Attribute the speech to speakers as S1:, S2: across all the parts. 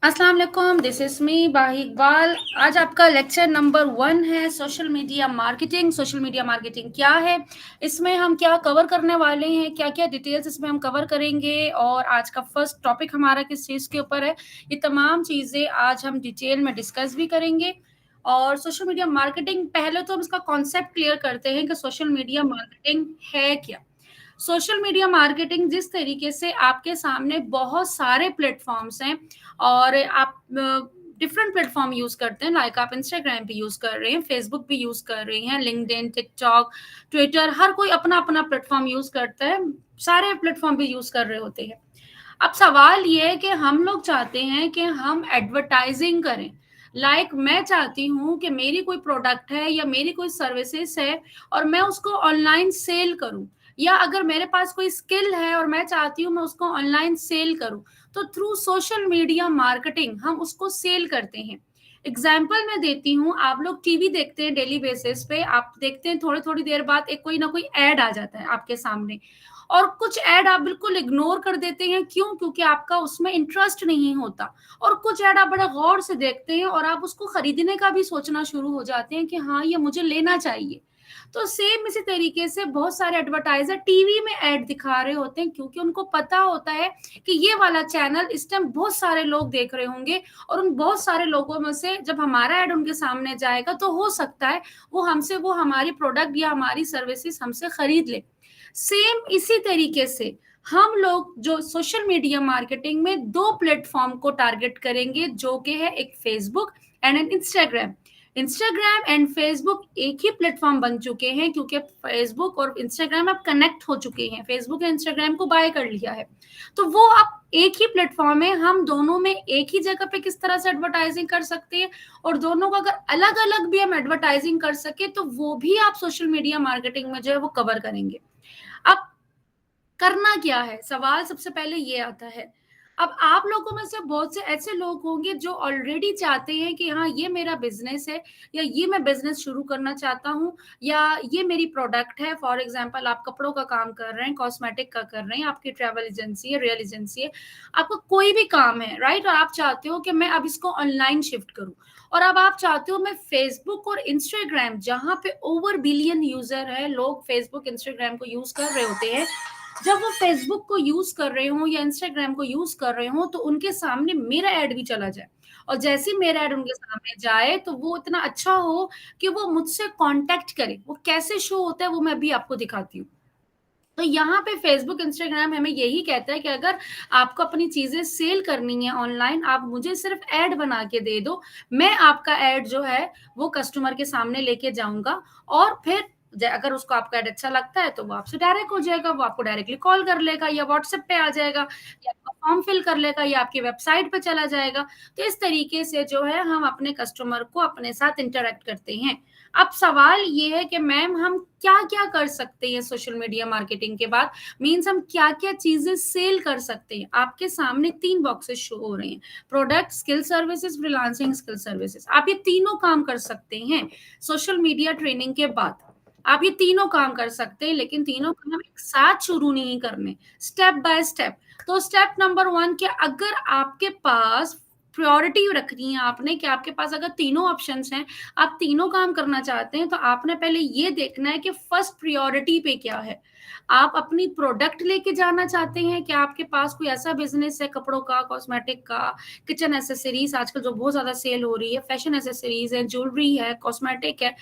S1: अस्सलाम वालेकुम, this is me बाही इकबाल। आज आपका लेक्चर नंबर 1 है social media marketing. Social media marketing क्या है? इसमें हम क्या कवर करने वाले हैं, क्या-क्या डिटेल्स इसमें हम कवर करेंगे और आज का फर्स्ट टॉपिक हमारा किस चीज़ के ऊपर है, ये तमाम चीज़ें आज हम डिटेल में डिस्कस भी करेंगे। और सोशल मीडिया मार्केटिंग पहले तो हम इसका कॉन्सेप्ट क्लियर करते हैं कि सोशल मीडिया मार्केटिंग है क्या? सोशल मीडिया मार्केटिंग जिस तरीके से आपके सामने बहुत सारे प्लेटफॉर्म्स हैं और आप डिफरेंट प्लेटफॉर्म यूज करते हैं, लाइक आप इंस्टाग्राम भी यूज कर रहे हैं, फेसबुक भी यूज कर रहे हैं, लिंक्डइन, टिकटॉक, ट्विटर, हर कोई अपना अपना प्लेटफॉर्म यूज करता है, सारे प्लेटफॉर्म भी यूज कर रहे होते हैं। अब सवाल ये है कि हम लोग चाहते हैं कि हम एडवर्टाइजिंग करें। मैं चाहती हूँ कि मेरी कोई प्रोडक्ट है या मेरी कोई सर्विसेज है और मैं उसको ऑनलाइन सेल करूं, या अगर मेरे पास कोई स्किल है और मैं चाहती हूँ मैं उसको ऑनलाइन सेल करूं, तो थ्रू सोशल मीडिया मार्केटिंग हम उसको सेल करते हैं। एग्जाम्पल मैं देती हूँ, आप लोग टीवी देखते हैं डेली बेसिस पे, आप देखते हैं थोड़ी थोड़ी देर बाद एक कोई ना कोई ऐड आ जाता है आपके सामने, और कुछ ऐड आप बिल्कुल इग्नोर कर देते हैं। क्यों? क्योंकि आपका उसमें इंटरेस्ट नहीं होता। और कुछ ऐड आप बड़े गौर से देखते हैं और आप उसको खरीदने का भी सोचना शुरू हो जाते हैं कि हाँ, ये मुझे लेना चाहिए। तो सेम इसी तरीके से बहुत सारे एडवर्टाइजर टीवी में ऐड दिखा रहे होते हैं, क्योंकि उनको पता होता है कि ये वाला चैनल इस टाइम बहुत सारे लोग देख रहे होंगे, और उन बहुत सारे लोगों में से जब हमारा ऐड उनके सामने जाएगा तो हो सकता है वो हमारी प्रोडक्ट या हमारी सर्विसेज हमसे खरीद ले। सेम इसी तरीके से हम लोग जो सोशल मीडिया मार्केटिंग में दो प्लेटफॉर्म को टारगेट करेंगे, जो कि है एक Facebook and an Instagram. Instagram and Facebook एक ही प्लेटफॉर्म बन चुके हैं, क्योंकि फेसबुक और इंस्टाग्राम अब कनेक्ट हो चुके हैं, फेसबुक ने इंस्टाग्राम को बाय कर लिया है। तो वो अब एक ही प्लेटफॉर्म है, हम दोनों में एक ही जगह पे किस तरह से एडवर्टाइजिंग कर सकते हैं, और दोनों को अगर अलग अलग भी हम एडवर्टाइजिंग कर सके तो वो भी आप सोशल मीडिया मार्केटिंग में जो है वो कवर करेंगे। अब करना क्या है, सवाल सबसे पहले ये आता है। अब आप लोगों में से बहुत से ऐसे लोग होंगे जो ऑलरेडी चाहते हैं कि हाँ, ये मेरा बिजनेस है, या ये मैं बिजनेस शुरू करना चाहता हूँ, या ये मेरी प्रोडक्ट है। फॉर एग्जांपल, आप कपड़ों का काम कर रहे हैं, कॉस्मेटिक का कर रहे हैं, आपकी ट्रैवल एजेंसी है, रियल एजेंसी है, आपका कोई भी काम है, राइट, और आप चाहते हो कि मैं अब इसको ऑनलाइन शिफ्ट करूँ, और अब आप चाहते हो मैं फेसबुक और इंस्टाग्राम, जहां पे ओवर बिलियन यूजर है, लोग फेसबुक इंस्टाग्राम को यूज कर रहे होते हैं, जब वो फेसबुक को यूज कर रहे हो या इंस्टाग्राम को यूज कर रहे हो तो उनके सामने मेरा ऐड भी चला जाए, और जैसे ही मेरा ऐड उनके सामने जाए तो वो इतना अच्छा हो कि वो मुझसे कांटेक्ट करे। वो कैसे शो होता है वो मैं अभी आपको दिखाती हूँ। तो यहाँ पे फेसबुक इंस्टाग्राम हमें यही कहता है कि अगर आपको अपनी चीजें सेल करनी है ऑनलाइन, आप मुझे सिर्फ ऐड बना के दे दो, मैं आपका ऐड जो है वो कस्टमर के सामने लेके जाऊंगा, और फिर अगर उसको आपका ऐड अच्छा लगता है तो वो आपसे डायरेक्ट हो जाएगा, वो आपको डायरेक्टली कॉल कर लेगा या व्हाट्सएप पे आ जाएगा, या आपका फॉर्म फिल कर लेगा, या आपकी वेबसाइट पे चला जाएगा। तो इस तरीके से जो है हम अपने कस्टमर को अपने साथ इंटरेक्ट करते हैं। अब सवाल ये है कि मैम हम क्या क्या कर सकते हैं सोशल मीडिया मार्केटिंग के बाद, मीन्स हम क्या क्या चीजें सेल कर सकते हैं। आपके सामने 3 बॉक्सेस शो हो रहे हैं, product, skill services, freelancing, skill services. आप ये तीनों काम कर सकते हैं सोशल मीडिया ट्रेनिंग के बाद। आप ये तीनों काम कर सकते हैं, लेकिन तीनों काम एक साथ शुरू नहीं करने, स्टेप बाय स्टेप। तो स्टेप नंबर 1, कि अगर आपके पास प्रायोरिटी रखनी है आपने, कि आपके पास अगर तीनों ऑप्शंस हैं, आप तीनों काम करना चाहते हैं, तो आपने पहले ये देखना है कि फर्स्ट प्रायोरिटी पे क्या है। आप अपनी प्रोडक्ट लेके जाना चाहते हैं कि आपके पास कोई ऐसा बिजनेस है कपड़ों का, कॉस्मेटिक का, किचन एसेसरीज आजकल जो बहुत ज्यादा सेल हो रही है, फैशन एसेसरीज है, ज्वेलरी है, कॉस्मेटिक है,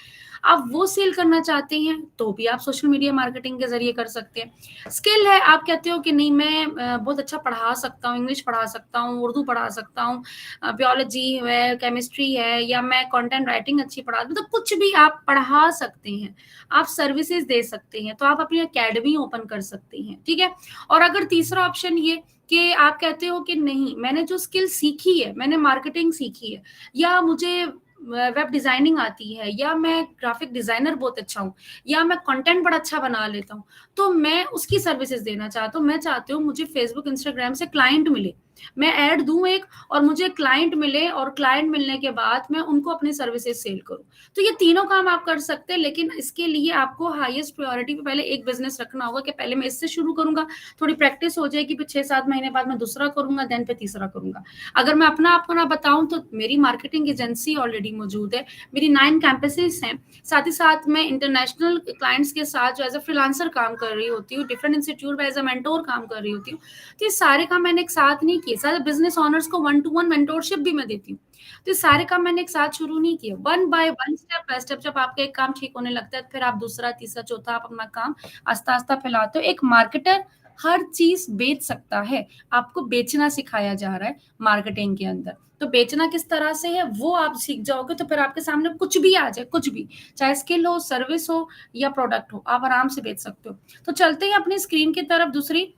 S1: आप वो सेल करना चाहते हैं तो भी आप सोशल मीडिया मार्केटिंग के जरिए कर सकते हैं। स्किल है, आप कहते हो कि नहीं मैं बहुत अच्छा पढ़ा सकता हूँ, इंग्लिश पढ़ा सकता हूँ, उर्दू पढ़ा सकता हूँ, बायोलॉजी है, केमिस्ट्री है, या मैं कंटेंट राइटिंग अच्छी पढ़ा, मतलब कुछ भी आप पढ़ा सकते हैं, आप सर्विसेज दे सकते हैं, तो आप अपनी एकेडमी ओपन कर सकते हैं, ठीक है। और अगर तीसरा ऑप्शन ये कि आप कहते हो कि नहीं, मैंने जो स्किल सीखी है, मैंने मार्केटिंग सीखी है, या मुझे वेब डिजाइनिंग आती है, या मैं ग्राफिक डिजाइनर बहुत अच्छा हूँ, या मैं कंटेंट बड़ा अच्छा बना लेता हूँ, तो मैं उसकी सर्विसेज देना चाहता हूँ, मैं चाहती हूँ मुझे फेसबुक इंस्टाग्राम से क्लाइंट मिले, मैं ऐड दूं एक और मुझे क्लाइंट मिले और क्लाइंट मिलने के बाद मैं उनको अपनी सर्विसेज सेल करूं। तो ये तीनों काम आप कर सकते हैं, लेकिन इसके लिए आपको हाईएस्ट प्रायोरिटी पे पहले एक बिजनेस रखना होगा कि पहले मैं इससे शुरू करूंगा, थोड़ी प्रैक्टिस हो जाएगी, फिर 6-7 महीने बाद मैं दूसरा करूंगा, देन पे तीसरा करूंगा। अगर मैं अपना आपको ना बताऊं तो मेरी मार्केटिंग एजेंसी ऑलरेडी मौजूद है, मेरी 9 कैंपसेस हैं, साथ ही साथ मैं इंटरनेशनल क्लाइंट्स के साथ जो एज अ फ्रीलांसर काम कर रही होती हूँ, डिफरेंट इंस्टीट्यूट में एज अ मेंटोर काम कर रही होती हूँ। तो ये सारे काम मैंने एक साथ नहीं किए, सारे बिजनेस ऑनर्स को 1-to-1 मेंटोरशिप भी मैं देती हूँ। तो ये सारे काम मैंने एक साथ शुरू नहीं किए, one by one, step by step, जब आपका एक काम ठीक होने लगता है फिर आप दूसरा, तीसरा, चौथा आप अपना काम आस्ता आस्ता फैलाते हो। एक मार्केटर हर चीज बेच सकता है, आपको बेचना सिखाया जा रहा है मार्केटिंग के अंदर। तो बेचना किस तरह से है वो आप सीख जाओगे तो फिर आपके सामने कुछ भी आ जाए, कुछ भी, चाहे स्किल हो, सर्विस हो या प्रोडक्ट हो, आप आराम से बेच सकते हो। तो चलते हैं अपनी स्क्रीन की तरफ दूसरी,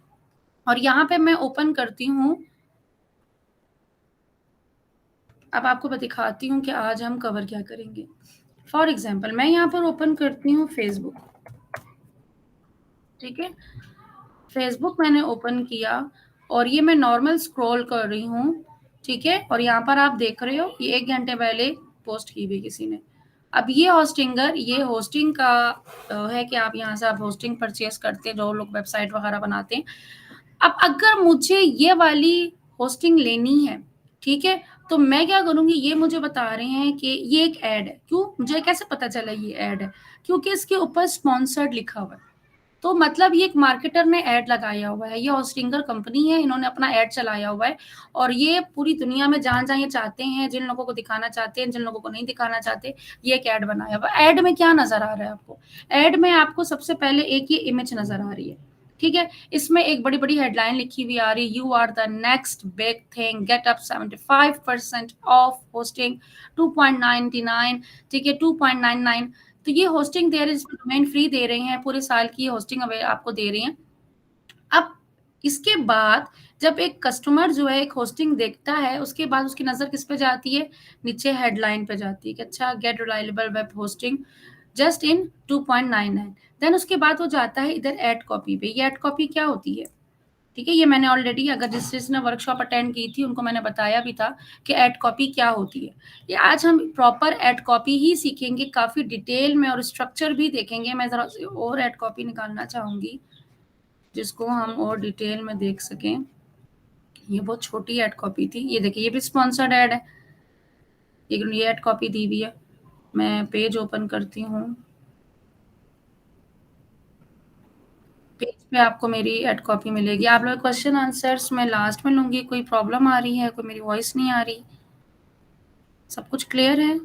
S1: और यहाँ पे मैं ओपन करती हूँ, अब आपको दिखाती हूँ कि आज हम कवर क्या करेंगे। फॉर एग्जाम्पल मैं यहाँ पर ओपन करती हूँ फेसबुक, ठीक है, फेसबुक मैंने ओपन किया और ये मैं नॉर्मल स्क्रॉल कर रही हूँ, ठीक है, और यहाँ पर आप देख रहे हो ये 1 घंटे पहले पोस्ट की हुई किसी ने। अब ये होस्टिंगर, ये होस्टिंग का है कि आप यहाँ से आप होस्टिंग परचेज करते हैं, जो लोग वेबसाइट वगैरह बनाते हैं। अब अगर मुझे ये वाली होस्टिंग लेनी है, ठीक है, तो मैं क्या करूंगी, ये मुझे बता रहे हैं कि ये एक ऐड है। क्यों, मुझे कैसे पता चला ये ऐड है? क्योंकि इसके ऊपर स्पॉन्सर्ड लिखा हुआ है। तो मतलब ये एक मार्केटर ने ऐड लगाया हुआ है, ये होस्टिंगर कंपनी है, इन्होंने अपना ऐड चलाया हुआ है और ये पूरी दुनिया में जहां जहां ये चाहते हैं, जिन लोगों को दिखाना चाहते हैं, जिन लोगों को नहीं दिखाना चाहते, ये एक ऐड बनाया हुआ। ऐड में क्या नजर आ रहा है आपको? ऐड में आपको सबसे पहले एक ये इमेज नजर आ रही है, ठीक है, इसमें एक बड़ी बड़ी हेडलाइन लिखी हुई आ रही है, you are the next big thing, get up 75% of hosting 2.99, ठीक है, 2.99। तो ये होस्टिंग दे रहे हैं, इसमें डोमेन फ्री दे रहे हैं, पूरे साल की होस्टिंग आपको दे रही हैं। अब इसके बाद जब एक कस्टमर जो है एक होस्टिंग देखता है, उसके बाद उसकी नजर किस पे जाती है? नीचे हेडलाइन पे जाती है कि अच्छा, get reliable web hosting just in 2.99। Then उसके बाद वो जाता है इधर एड कॉपी पे। ये एड कॉपी क्या होती है? ठीक है, ये मैंने ऑलरेडी, अगर जिसने वर्कशॉप अटेंड की थी उनको मैंने बताया भी था कि एड कॉपी क्या होती है। ये आज हम प्रॉपर एड कॉपी ही सीखेंगे, काफी डिटेल में, और स्ट्रक्चर भी देखेंगे। मैं जरा और एड कॉपी निकालना चाहूंगी जिसको हम और डिटेल में देख सकें। ये बहुत छोटी एड कॉपी थी, ये देखिए, ये भी स्पॉन्सर्ड एड है, ये एड कॉपी दी हुई है। मैं पेज ओपन करती हूँ, पेज पे आपको मेरी एड कॉपी मिलेगी। आप लोग क्वेश्चन आंसर्स मैं लास्ट में लूंगी। कोई प्रॉब्लम आ रही है? कोई मेरी वॉइस नहीं आ रही? सब कुछ क्लियर है?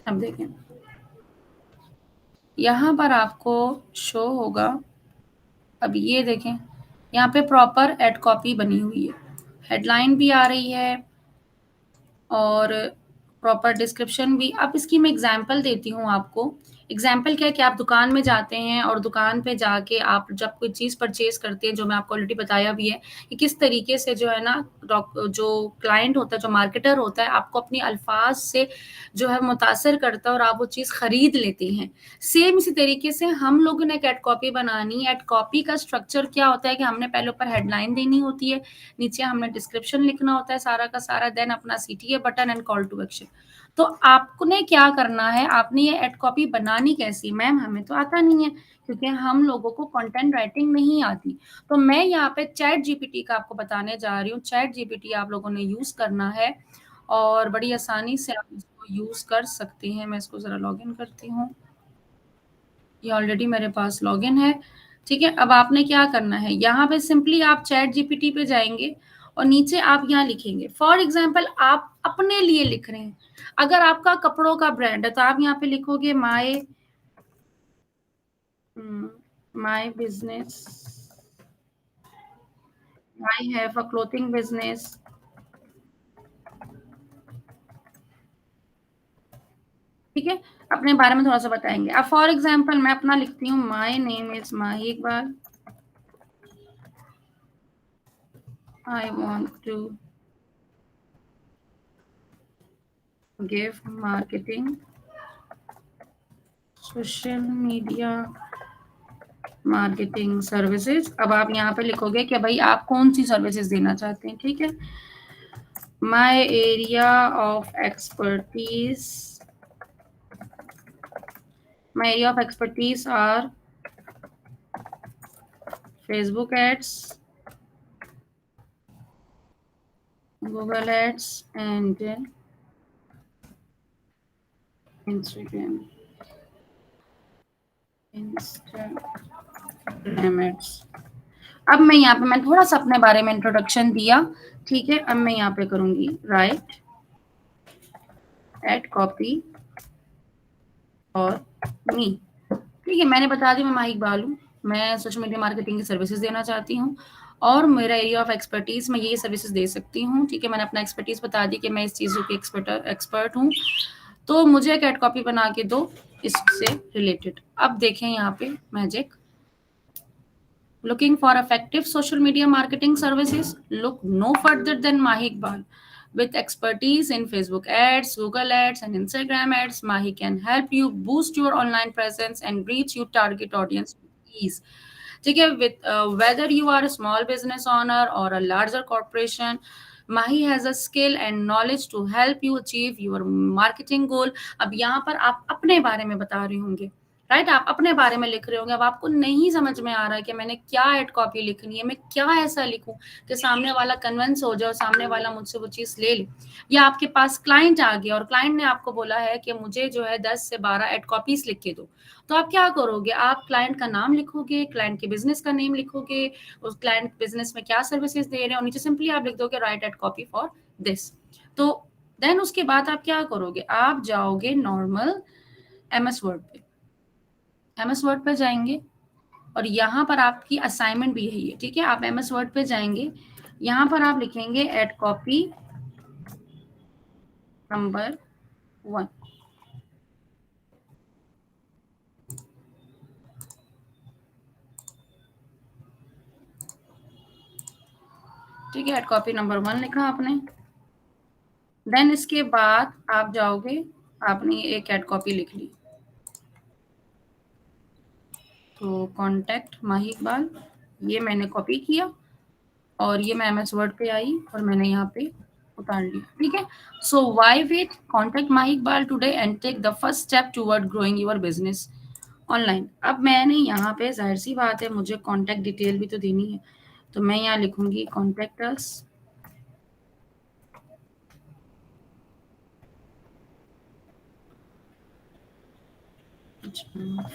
S1: अब देखें, यहाँ पर आपको शो होगा, अब ये देखें, यहाँ पे प्रॉपर एड कॉपी बनी हुई है, हेडलाइन भी आ रही है और प्रॉपर डिस्क्रिप्शन भी। अब इसकी मैं एग्जांपल देती हूँ आपको। एग्जांपल क्या है कि आप दुकान में जाते हैं और दुकान पे जाके आप जब कोई चीज़ परचेज करते हैं, जो मैं आपको ऑलरेडी बताया भी है कि किस तरीके से जो है ना, जो क्लाइंट होता है, जो मार्केटर होता है, आपको अपनी अल्फाज से जो है मुतासर करता है और आप वो चीज़ खरीद लेते हैं। सेम इसी तरीके से हम लोगों ने एक एड कॉपी बनानी है। एड कॉपी का स्ट्रक्चर क्या होता है कि हमने पहले ऊपर हेडलाइन देनी होती है, नीचे हमने डिस्क्रिप्शन लिखना होता है सारा का सारा, देन अपना CTA button and call to action. तो आपने क्या करना है, आपने ये एड कॉपी बनानी कैसी? मैम हमें तो आता नहीं है, क्योंकि हम लोगों को कंटेंट राइटिंग नहीं आती। तो मैं यहाँ पे चैट जीपीटी का आपको बताने जा रही हूँ। चैट जीपीटी आप लोगों ने यूज करना है और बड़ी आसानी से आप इसको यूज कर सकते हैं। मैं इसको जरा लॉग इन करती हूँ, ये ऑलरेडी मेरे पास लॉगिन है, ठीक है। अब आपने क्या करना है, यहाँ पे सिंपली आप चैट जीपीटी पे जाएंगे और नीचे आप यहाँ लिखेंगे, फॉर एग्जाम्पल आप अपने लिए लिख रहे हैं, अगर आपका कपड़ों का ब्रांड है तो आप यहाँ पे लिखोगे my business, I have a clothing business, ठीक है, अपने बारे में थोड़ा सा बताएंगे। अब फॉर एग्जाम्पल मैं अपना लिखती हूँ, my name is Mahi Iqbal, I want to give marketing, social media marketing services. अब आप यहाँ पे लिखोगे कि भाई आप कौन सी सर्विसेज देना चाहते हैं, ठीक है। My area of expertise, my area of expertise are Facebook ads, Google ads and Instagram Instagram ads. अब मैं यहाँ पे मैं थोड़ा सा अपने बारे में इंट्रोडक्शन दिया, ठीक है। अब मैं यहाँ पे करूंगी राइट एड कॉपी और मी, ठीक है। मैंने बता दी मैं माही इकबाल हूँ, मैं सोशल मीडिया मार्केटिंग की सर्विसेज देना चाहती हूँ और मेरा एरिया ऑफ एक्सपर्टीज मैं ये सर्विसेज दे सकती हूँ, ठीक है। मैंने अपना एक्सपर्टीज बता दी कि मैं इस चीज़ों की एक्सपर्ट हूँ, तो मुझे एक एड कॉपी बना के दो इससे रिलेटेड। अब देखें यहाँ पे magic, looking for effective social media marketing services? Look no further than Mahi Iqbal. With expertise in Facebook ads, Google ads, and Instagram ads, Mahi can help you boost your online presence and reach your target audience with ease. ठीक है, with whether you are a small business owner or a larger corporation, Mahi has a skill and knowledge to help you achieve your marketing goal. अब यहाँ पर आप अपने बारे में बता रहे होंगे, राइट, आप अपने बारे में लिख रहे होंगे। अब आपको नहीं समझ में आ रहा है कि मैंने क्या एड कॉपी लिखनी है, मैं क्या ऐसा लिखूं कि सामने वाला कन्विंस हो जाए और सामने वाला मुझसे वो चीज ले ले। या आपके पास क्लाइंट आ गया और क्लाइंट ने आपको बोला है कि मुझे जो है 10 से 12 एड कॉपीज लिख के दो, तो आप क्या करोगे? आप क्लाइंट का नाम लिखोगे, क्लाइंट के बिजनेस का नेम लिखोगे, उस क्लाइंट बिजनेस में क्या सर्विसेज दे रहे हैं और नीचे सिंपली आप लिख दोगे right ad copy for this. तो देन उसके बाद आप क्या करोगे? आप जाओगे नॉर्मल एमएस वर्ड पे, एमएस वर्ड पे जाएंगे और यहाँ पर आपकी असाइनमेंट भी यही है, ठीक है। आप एमएस वर्ड पे जाएंगे, यहाँ पर आप लिखेंगे एड कॉपी नंबर 1, ठीक है। एड कॉपी नंबर 1 लिखा आपने। देन इसके बाद आप जाओगे, आपने एक एड कॉपी लिख ली, तो कॉन्टैक्ट माही इकबाल, ये मैंने कॉपी किया और ये मैं एमएस वर्ड पे आई और मैंने यहाँ पे उतार लिया, ठीक है। So why wait, contact Mahi Iqbal today and take the first step toward growing your business online. अब मैंने यहाँ पे जाहिर सी बात है मुझे कॉन्टैक्ट डिटेल भी तो देनी है, तो मैं यहाँ लिखूंगी contact us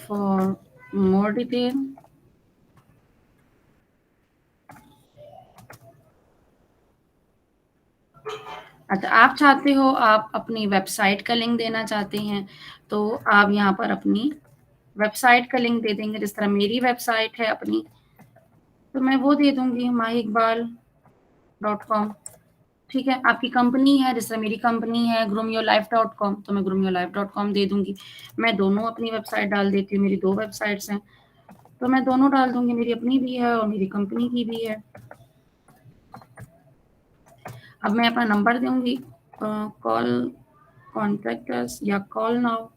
S1: for more detail. अच्छा, आप चाहते हो, आप अपनी वेबसाइट का लिंक देना चाहते हैं, तो आप यहाँ पर अपनी वेबसाइट का लिंक दे देंगे। जिस तरह मेरी वेबसाइट है अपनी, तो मैं वो दे दूंगी mahiiqbal.com, ठीक है। आपकी कंपनी है, जैसे मेरी कंपनी है groomyourlife.com, तो मैं groomyourlife.com दे दूंगी। मैं दोनों अपनी वेबसाइट डाल देती हूँ, मेरी 2 वेबसाइट्स हैं, तो मैं दोनों डाल दूंगी, मेरी अपनी भी है और मेरी कंपनी की भी है। अब मैं अपना नंबर दूंगी, कॉल कॉन्टैक्ट अस या कॉल नाउ।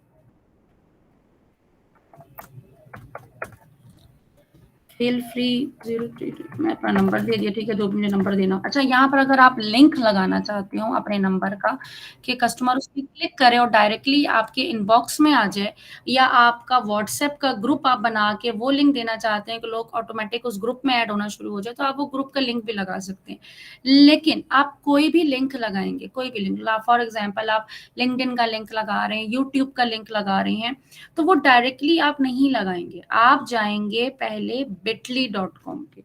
S1: फील फ्री 032, मैं अपना नंबर दे दिया, ठीक है। जो मुझे नंबर देना। अच्छा, यहाँ पर अगर आप लिंक लगाना चाहते हो अपने नंबर का कि कस्टमर उस पर क्लिक करे और डायरेक्टली आपके इनबॉक्स में आ जाए, या आपका व्हाट्सएप का ग्रुप आप बना के वो लिंक देना चाहते हैं कि लोग ऑटोमेटिक उस ग्रुप में ऐड होना शुरू हो जाए, तो आप वो ग्रुप का लिंक भी लगा सकते हैं। लेकिन आप कोई भी लिंक लगाएंगे, कोई भी लिंक, फॉर एग्जाम्पल आप लिंक्डइन का लिंक लगा रहे हैं, यूट्यूब का लिंक लगा रहे हैं, तो वो डायरेक्टली आप नहीं लगाएंगे। आप जाएंगे पहले bitly.com पे,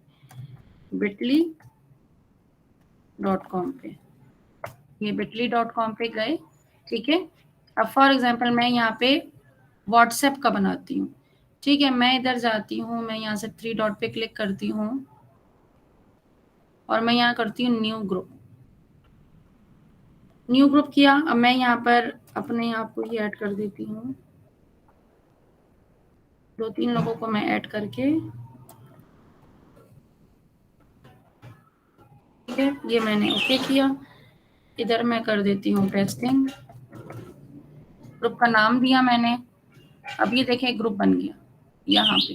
S1: bitly.com पे, ये bitly.com पे गए, ठीक है। अब फॉर एग्जांपल मैं यहाँ पे व्हाट्सएप का बनाती हूँ, ठीक है। मैं इधर जाती हूँ, मैं यहाँ से 3 डॉट पे क्लिक करती हूँ और मैं यहाँ करती हूँ न्यू ग्रुप। न्यू ग्रुप किया, अब मैं यहाँ पर अपने आप को ही ऐड कर देती हूँ, 2-3 लोगों को मैं ऐड करके ओके, ये मैंने ओके किया। इधर मैं कर देती हूँ पेस्टिंग, ग्रुप का नाम दिया मैंने। अब ये देखें ग्रुप बन गया। यहाँ पे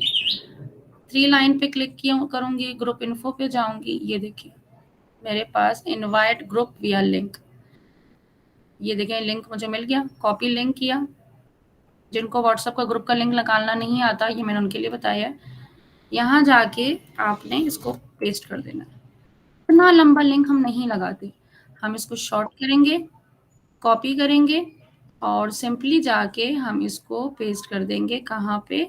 S1: 3 लाइन पे क्लिक किया करूंगी, ग्रुप इन्फो पे जाऊंगी, ये देखिए मेरे पास इनवाइट ग्रुप विया लिंक, ये देखें लिंक मुझे मिल गया। कॉपी लिंक किया, जिनको व्हाट्सएप का ग्रुप का लिंक निकालना नहीं आता, ये मैंने उनके लिए बताया है। यहाँ जाके आपने इसको पेस्ट कर देना है। इतना लंबा लिंक हम नहीं लगाते, हम इसको शॉर्ट करेंगे, कॉपी करेंगे और सिंपली जाके हम इसको पेस्ट कर देंगे। कहाँ पे?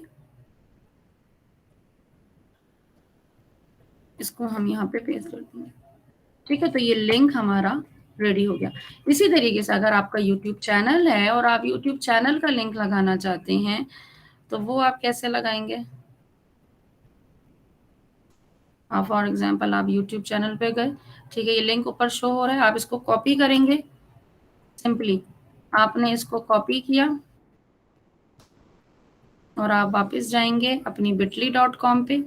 S1: इसको हम यहाँ पे पेस्ट कर देंगे। ठीक है, तो ये लिंक हमारा रेडी हो गया। इसी तरीके से अगर आपका यूट्यूब चैनल है और आप यूट्यूब चैनल का लिंक लगाना चाहते हैं, तो वो आप कैसे लगाएंगे? फॉर एग्जाम्पल आप यूट्यूब चैनल पे गए, ठीक है, ये लिंक ऊपर शो हो रहा है, आप इसको कॉपी करेंगे। सिंपली आपने इसको कॉपी किया और आप वापस जाएंगे अपनी bitly.com पे,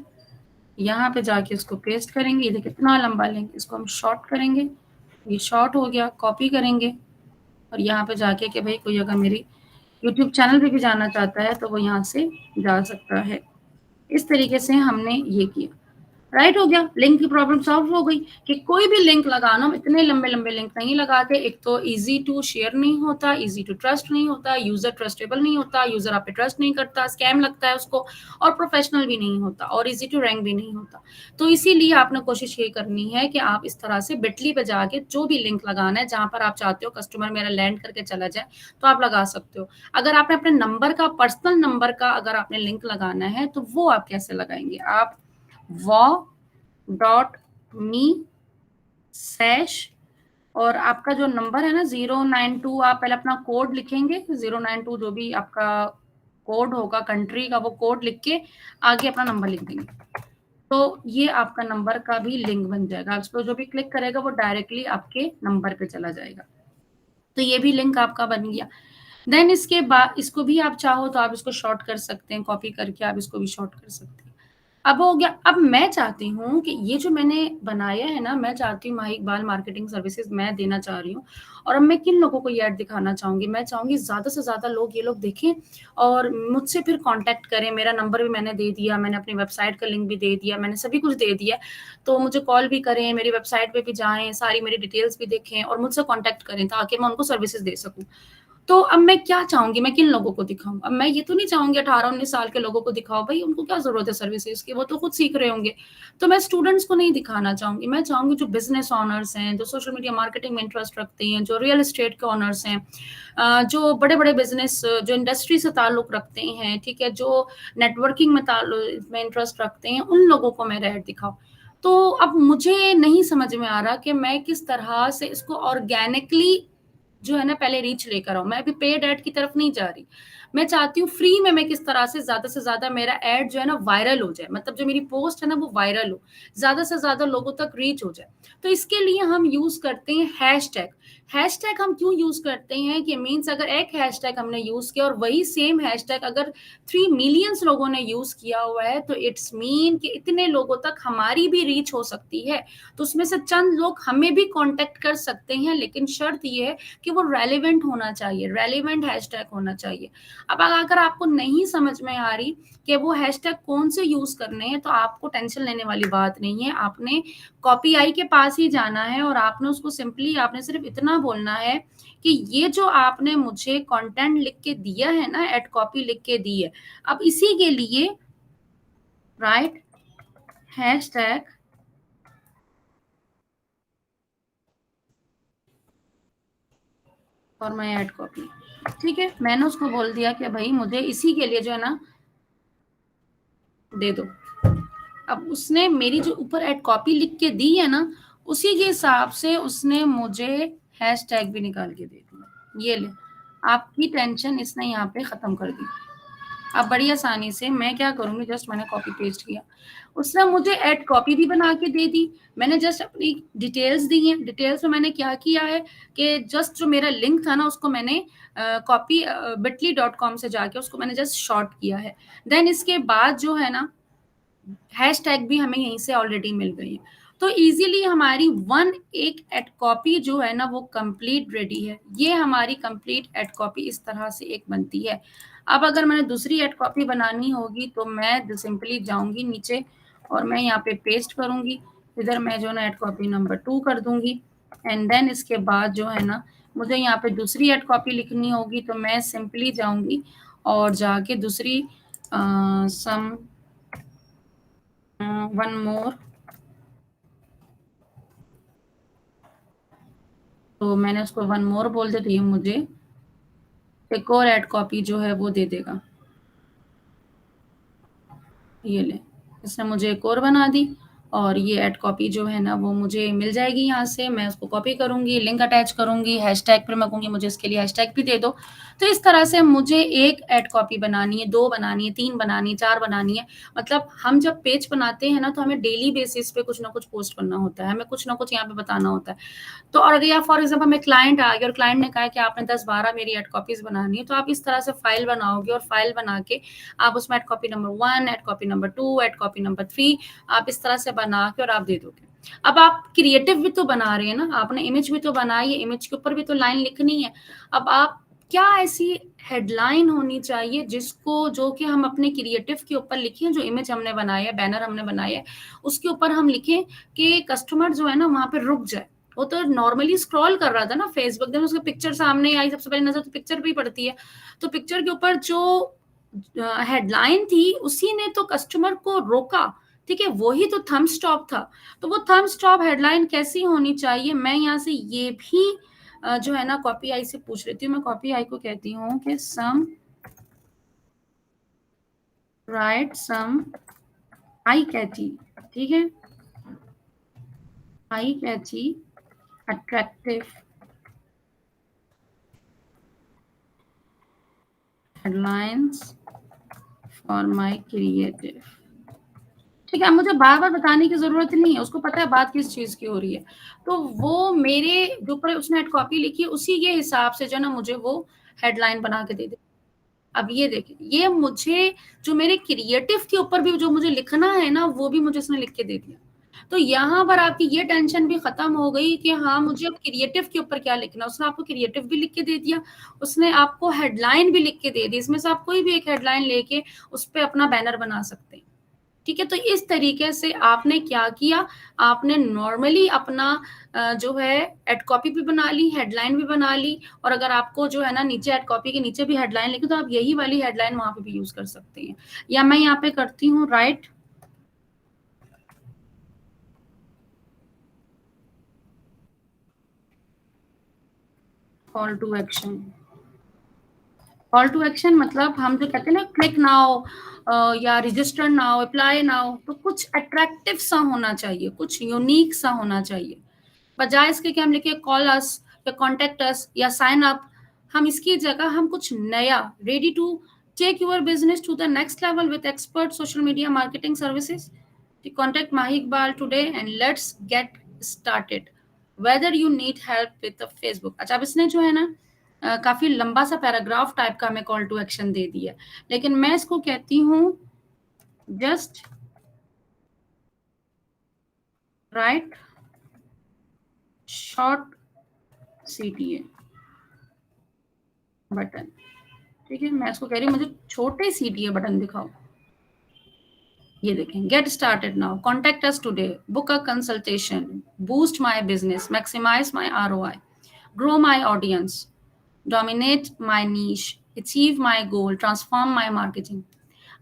S1: यहाँ पे जाके इसको पेस्ट करेंगे। ये देखिए कितना लंबा लिंक, इसको हम शॉर्ट करेंगे, ये शॉर्ट हो गया। कॉपी करेंगे और यहाँ पे जाके कि भाई कोई अगर मेरी यूट्यूब चैनल पे भी जाना चाहता है तो वो यहाँ से जा सकता है। इस तरीके से हमने ये किया। राइट हो गया, लिंक की प्रॉब्लम सॉल्व हो गई कि कोई भी लिंक लगाना, इतने लंबे लंबे लिंक नहीं लगाते। एक तो इजी टू शेयर नहीं होता, इजी टू ट्रस्ट नहीं होता, यूजर ट्रस्टेबल नहीं होता, यूजर आप पे ट्रस्ट नहीं करता, स्कैम लगता है उसको, और प्रोफेशनल भी नहीं होता, और इजी टू रैंक भी नहीं होता। तो इसीलिए आपने कोशिश ये करनी है कि आप इस तरह से बिटली पे जाके जो भी लिंक लगाना है, जहां पर आप चाहते हो कस्टमर मेरा लैंड करके चला जाए, तो आप लगा सकते हो। अगर आपने अपने नंबर का, पर्सनल नंबर का अगर आपने लिंक लगाना है, तो वो आप कैसे लगाएंगे? आप वो.me/ और आपका जो नंबर है ना 092, आप पहले अपना कोड लिखेंगे 092, जो भी आपका कोड होगा कंट्री का, वो कोड लिख के आगे अपना नंबर लिख देंगे। तो ये आपका नंबर का भी लिंक बन जाएगा। उस पर जो भी क्लिक करेगा वो डायरेक्टली आपके नंबर पे चला जाएगा। तो ये भी लिंक आपका बन गया। देन इसके बाद इसको भी आप चाहो तो आप इसको शॉर्ट कर सकते हैं, कॉपी करके आप इसको भी शॉर्ट कर सकते हैं। अब हो गया। अब मैं चाहती हूँ कि ये जो मैंने बनाया है ना, मैं चाहती हूँ माही इकबाल मार्केटिंग सर्विसेज मैं देना चाह रही हूँ, और अब मैं किन लोगों को ये ऐड दिखाना चाहूंगी? मैं चाहूंगी ज्यादा से ज्यादा लोग ये लोग देखें और मुझसे फिर कांटेक्ट करें। मेरा नंबर भी मैंने दे दिया, मैंने अपनी वेबसाइट का लिंक भी दे दिया, मैंने सभी कुछ दे दिया। तो मुझे कॉल भी करें, मेरी वेबसाइट पे भी जाएं, सारी मेरी डिटेल्स भी देखें और मुझसे कॉन्टेक्ट करें, ताकि मैं उनको सर्विसेज दे सकूं। तो अब मैं क्या चाहूंगी, मैं किन लोगों को दिखाऊं? अब मैं ये तो नहीं चाहूंगी 18-19 साल के लोगों को दिखाओ, भाई उनको क्या जरूरत है सर्विसेज की, वो तो खुद सीख रहे होंगे। तो मैं स्टूडेंट्स को नहीं दिखाना चाहूंगी, मैं चाहूंगी जो बिजनेस ऑनर्स हैं, जो सोशल मीडिया मार्केटिंग में इंटरेस्ट रखते हैं, जो रियल एस्टेट के ऑनर्स हैं, जो बड़े बड़े बिजनेस, जो इंडस्ट्री से ताल्लुक रखते हैं, ठीक है, जो नेटवर्किंग में इंटरेस्ट रखते हैं, उन लोगों को मैं ऐड दिखाऊं। तो अब मुझे नहीं समझ में आ रहा कि मैं किस तरह से इसको ऑर्गेनिकली जो है ना पहले रीच लेकर आऊं। मैं अभी पेड ऐड की तरफ नहीं जा रही, मैं चाहती हूँ फ्री में मैं किस तरह से ज्यादा मेरा ऐड जो है ना वायरल हो जाए, मतलब जो मेरी पोस्ट है ना वो वायरल हो, ज्यादा से ज्यादा लोगों तक रीच हो जाए। तो इसके लिए हम यूज करते हैं हैशटैग। हैशटैग हम क्यों यूज करते हैं कि मीन्स अगर एक हैशटैग हमने यूज किया और वही सेम हैशटैग अगर 3 मिलियंस लोगों ने यूज किया हुआ है, तो इट्स मीन कि इतने लोगों तक हमारी भी रीच हो सकती है। तो उसमें से चंद लोग हमें भी कांटेक्ट कर सकते हैं, लेकिन शर्त ये है कि वो रेलिवेंट होना चाहिए, रेलिवेंट हैशटैग होना चाहिए। अब अगर आपको नहीं समझ में आ रही कि वो हैशटैग कौन से यूज करने हैं, तो आपको टेंशन लेने वाली बात नहीं है। आपने कॉपी आई के पास ही जाना है और आपने उसको सिंपली आपने सिर्फ इतना बोलना है कि ये जो आपने मुझे कंटेंट लिख के दिया है ना, एड कॉपी लिख के दी है, अब इसी के लिए राइट हैशटैग और मैं ऐड कॉपी। ठीक है, मैंने उसको बोल दिया कि भाई मुझे इसी के लिए जो है ना दे दो। अब उसने मेरी जो ऊपर ऐड कॉपी लिख के दी है ना, उसी के हिसाब से उसने मुझे हैशटैग भी निकाल के दे दिया। ये ले, आपकी टेंशन इसने यहाँ पे खत्म कर दी। अब बड़ी आसानी से मैं क्या करूंगी, जस्ट मैंने कॉपी पेस्ट किया, उसने मुझे ऐड कॉपी भी बना के दे दी। मैंने जस्ट अपनी डिटेल्स दी हैं, डिटेल्स में मैंने क्या किया है कि जस्ट जो मेरा लिंक था ना उसको मैंने कॉपी bitly.com से जाके उसको मैंने जस्ट शॉर्ट किया है। देन इसके बाद जो है ना हैशटैग भी हमें यहीं से ऑलरेडी मिल गई है। तो इजीली हमारी एक एड कॉपी जो है ना वो कंप्लीट रेडी है। ये हमारी कंप्लीट एड कॉपी इस तरह से एक बनती है। अब अगर मैंने दूसरी एड कॉपी बनानी होगी तो मैं सिंपली जाऊंगी नीचे और मैं यहाँ पे पेस्ट करूंगी, इधर मैं जो ना एड कॉपी नंबर 2 कर दूंगी एंड देन इसके बाद जो है ना मुझे यहाँ पे दूसरी एड कॉपी लिखनी होगी तो मैं सिंपली जाऊंगी और जाके दूसरी सम वन मोर, तो मैंने उसको वन मोर बोल दिया तो ये मुझे एक और एड कॉपी जो है वो दे देगा। ये ले, इसने मुझे एक और बना दी और ये एड कॉपी जो है ना वो मुझे मिल जाएगी। यहाँ से मैं उसको कॉपी करूंगी, लिंक अटैच करूंगी, हैशटैग पर मैं कहूंगी मुझे इसके लिए हैशटैग भी दे दो। तो इस तरह से मुझे एक एड कॉपी बनानी है, 2 बनानी है, 3 बनानी है, 4 बनानी है। मतलब हम जब पेज बनाते हैं ना तो हमें डेली बेसिस पे कुछ ना कुछ पोस्ट करना होता है, हमें कुछ ना कुछ यहाँ पे बताना होता है। तो और अगर या फॉर एग्जाम्पल हमें क्लाइंट आ गया और क्लाइंट ने कहा कि आपने 10-12 मेरी एड कॉपीज बनानी है, तो आप इस तरह से फाइल बनाओगे और फाइल बना के आप उसमें ad copy number 1, ad copy number 2, ad copy number 3 आप इस तरह से बना के और आप दे दोगे। अब आप क्रिएटिव भी तो बना रहे हैं ना, आपने इमेज भी तो बनाई है, इमेज के ऊपर भी तो लाइन लिखनी है। अब आप क्या ऐसी हेडलाइन होनी चाहिए जिसको जो कि हम अपने क्रिएटिव के ऊपर लिखें, जो इमेज हमने बनाया है, बैनर हमने बनाया है, उसके ऊपर हम लिखें कि कस्टमर जो है ना वहां पे रुक जाए। वो तो नॉर्मली स्क्रॉल कर रहा था ना फेसबुक, जब उसकी पिक्चर सामने आई सबसे पहले नजर तो पिक्चर पे ही पड़ती है। तो पिक्चर के ऊपर जो हेडलाइन थी उसी ने तो कस्टमर को रोका, ठीक है, वही तो थंब स्टॉप था। तो वो थंब स्टॉप हेडलाइन कैसी होनी चाहिए, मैं यहाँ से ये भी जो है ना कॉपी आई से पूछ लेती हूँ। मैं कॉपी आई को कहती हूँ कि सम राइट सम आई कैची, ठीक है, eye catchy attractive headlines for my creative. ठीक है, मुझे बार बार बताने की जरूरत नहीं है, उसको पता है बात किस चीज की हो रही है। तो वो मेरे जो ऊपर उसने हेड कॉपी लिखी है उसी के हिसाब से जो ना मुझे वो हेडलाइन बना के दे दे। अब ये देखिए, ये मुझे जो मेरे क्रिएटिव के ऊपर भी जो मुझे लिखना है ना वो भी मुझे उसने लिख के दे दिया। तो यहाँ पर आपकी ये टेंशन भी खत्म हो गई कि हाँ मुझे अब क्रिएटिव के ऊपर क्या लिखना। उसने आपको क्रिएटिव भी लिख के दे दिया, उसने आपको हेडलाइन भी लिख के दे दी। इसमें से आप कोई भी एक हेडलाइन लेके उस पर अपना बैनर बना सकते हैं। ठीक है, तो इस तरीके से आपने क्या किया, आपने नॉर्मली अपना जो है एड कॉपी भी बना ली, हेडलाइन भी बना ली, और अगर आपको जो है ना नीचे एड कॉपी के नीचे भी हेडलाइन लिखी तो आप यही वाली हेडलाइन वहां पे भी यूज कर सकते हैं। या मैं यहाँ पे करती हूँ right call to action. Call to action मतलब हम जो कहते हैं ना क्लिक नाउ या रजिस्टर नाउ, अप्लाई नाउ, तो कुछ अट्रैक्टिव सा होना चाहिए, कुछ यूनिक सा होना चाहिए। बजाय इसके कि हम लिखे कॉल अस या कॉन्टेक्ट अस या साइन अप, हम इसकी जगह हम कुछ नया, ready to take your business to the next level with expert social media marketing services, contact Mahi Iqbal today and let's get started whether you need help with Facebook. अच्छा, अब इसने जो है ना काफी लंबा सा पैराग्राफ टाइप का हमें कॉल टू एक्शन दे दिया, लेकिन मैं इसको कहती हूँ just right short CTA button. ठीक है, मैं इसको कह रही हूँ मुझे छोटे सीटीए बटन दिखाओ। ये देखें, get started now, contact us today, book a consultation, boost my business, maximise my ROI, grow my audience, dominate my niche, achieve my goal, transform my marketing.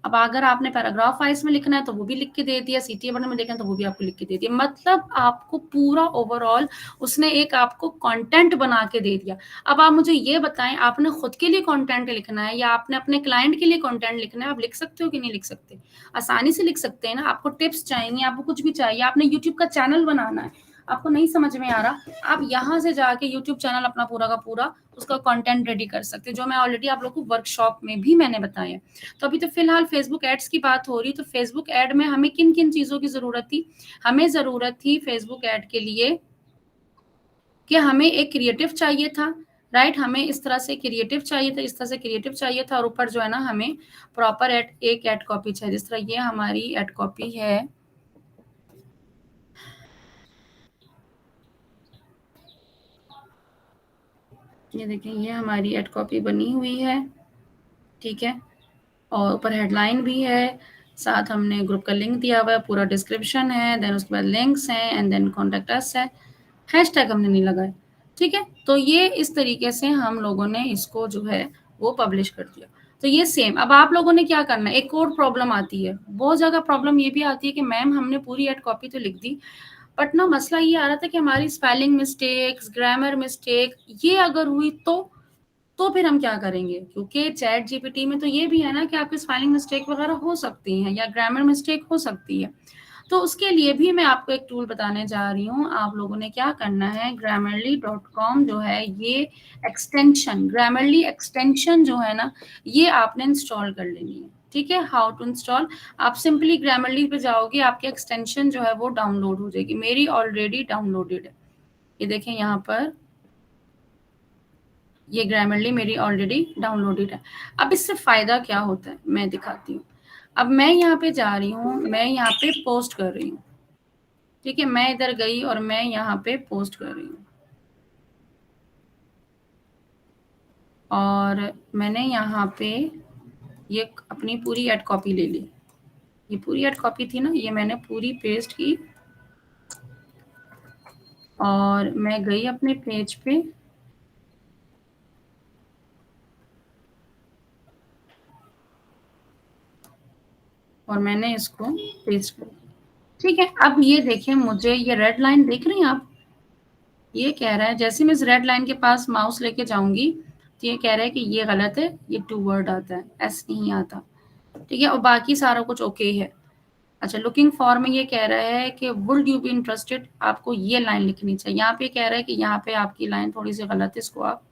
S1: अब अगर आपने पैराग्राफ वाइज में लिखना है तो वो भी लिख के दे दिया, सीटीए बटन में लिखना है तो वो भी आपको लिख के दे दिया। मतलब आपको पूरा ओवरऑल उसने एक आपको कंटेंट बना के दे दिया। अब आप मुझे ये बताएं, आपने खुद के लिए कंटेंट लिखना है या आपने अपने क्लाइंट के लिए कंटेंट लिखना है, आप लिख सकते हो कि नहीं लिख सकते? आसानी से लिख सकते हैं ना। आपको टिप्स चाहिए, आपको कुछ भी चाहिए, आपने यूट्यूब का चैनल बनाना है, आपको नहीं समझ में आ रहा, आप यहाँ से जाके यूट्यूब चैनल अपना पूरा का पूरा उसका कंटेंट रेडी कर सकते हैं, जो मैं ऑलरेडी आप लोगों को वर्कशॉप में भी मैंने बताया। तो अभी तो फिलहाल फेसबुक एड्स की बात हो रही, तो फेसबुक एड में हमें किन किन चीजों की जरूरत थी? हमें जरूरत थी फेसबुक एड के लिए कि हमें एक क्रिएटिव चाहिए था, राइट, हमें इस तरह से क्रिएटिव चाहिए था, इस तरह से क्रिएटिव चाहिए था, और ऊपर जो है ना हमें प्रॉपर एक एड कॉपी चाहिए। जिस तरह ये हमारी एड कॉपी है, ये देखिए, ये हमारी एड कॉपी बनी हुई है, ठीक है? और ऊपर हेडलाइन भी है, साथ हमने ग्रुप का लिंक दिया हुआ है, पूरा डिस्क्रिप्शन है, देन उसके बाद लिंक्स हैं एंड देन कॉन्टैक्ट अस है। हैशटैग हमने नहीं लगाए, ठीक है? तो ये इस तरीके से हम लोगों ने इसको जो है वो पब्लिश कर दिया। तो ये सेम अब आप लोगों ने क्या करना है, एक और प्रॉब्लम आती है, बहुत ज़्यादा प्रॉब्लम ये भी आती है कि मैम हमने पूरी एड कॉपी तो लिख दी, बट ना मसला ये आ रहा था कि हमारी स्पेलिंग मिस्टेक्स, ग्रामर मिस्टेक ये अगर हुई तो फिर हम क्या करेंगे? क्योंकि चैट जीपीटी में तो ये भी है ना कि आपकी स्पेलिंग मिस्टेक वगैरह हो सकती हैं या ग्रामर मिस्टेक हो सकती है। तो उसके लिए भी मैं आपको एक टूल बताने जा रही हूँ। आप लोगों ने क्या करना है, grammarly.com जो है ये एक्सटेंशन, ग्रामरली एक्सटेंशन जो है ना, ये आपने इंस्टॉल कर लेनी है, ठीक है? हाउ टू इंस्टॉल, आप सिंपली ग्रामरली पे जाओगे, आपकी एक्सटेंशन जो है वो डाउनलोड हो जाएगी। मेरी ऑलरेडी डाउनलोडेड है, ये देखें यहाँ पर, ये ग्रामरली मेरी ऑलरेडी डाउनलोडेड है। अब इससे फ़ायदा क्या होता है, मैं दिखाती हूँ। अब मैं यहाँ पे जा रही हूँ, मैं यहाँ पे पोस्ट कर रही हूँ, ठीक है? मैं इधर गई और मैं यहाँ पे पोस्ट कर रही हूँ और मैंने यहाँ पे ये अपनी पूरी एड कॉपी ले ली। ये पूरी एड कॉपी थी ना, ये मैंने पूरी पेस्ट की और मैं गई अपने पेज पे और मैंने इसको पेस्ट कर दिया, ठीक है? अब ये देखें, मुझे ये रेड लाइन देख रही हैं आप? ये कह रहा है जैसे मैं इस रेड लाइन के पास माउस लेके जाऊंगी तो ये कह रहा है कि ये गलत है, ये टू वर्ड आता है, एस नहीं आता, ठीक है? और बाकी सारा कुछ ओके है। अच्छा, लुकिंग फॉर में ये कह रहा है कि वुड यू बी इंटरेस्टेड, आपको ये लाइन लिखनी चाहिए। यहाँ पे कह रहा है कि यहाँ पे आपकी लाइन थोड़ी सी गलत है, इसको आप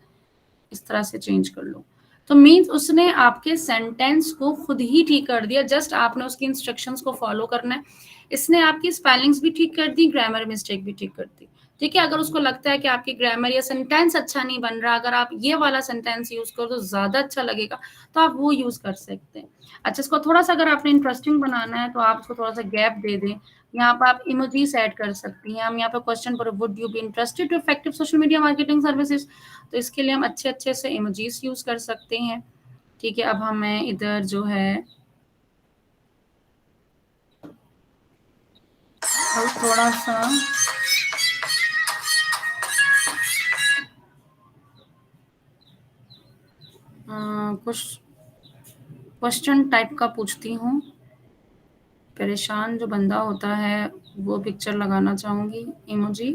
S1: इस तरह से चेंज कर लो। तो मीन्स उसने आपके सेंटेंस को खुद ही ठीक कर दिया, जस्ट आपने उसकी इंस्ट्रक्शंस को फॉलो करना है। इसने आपकी स्पेलिंग्स भी ठीक कर दी, ग्रामर मिस्टेक भी ठीक कर दी, ठीक है? अगर उसको लगता है कि आपकी ग्रामर या सेंटेंस अच्छा नहीं बन रहा, अगर आप ये वाला सेंटेंस यूज करो तो ज्यादा अच्छा लगेगा, तो आप वो यूज कर सकते हैं। अच्छा, इसको थोड़ा सा अगर आपने इंटरेस्टिंग बनाना है तो आप इसको थोड़ा सा गैप दे दें। यहाँ पर आप इमोजीज ऐड कर सकती हैं। हम यहाँ पे क्वेश्चन पर would you be interested to effective social media marketing services, तो इसके लिए हम अच्छे अच्छे से इमोजीज यूज कर सकते हैं, ठीक है? अब हमें इधर जो है अब थोड़ा सा कुछ क्वेश्चन टाइप का पूछती हूँ। परेशान जो बंदा होता है वो पिक्चर लगाना चाहूंगी, इमोजी।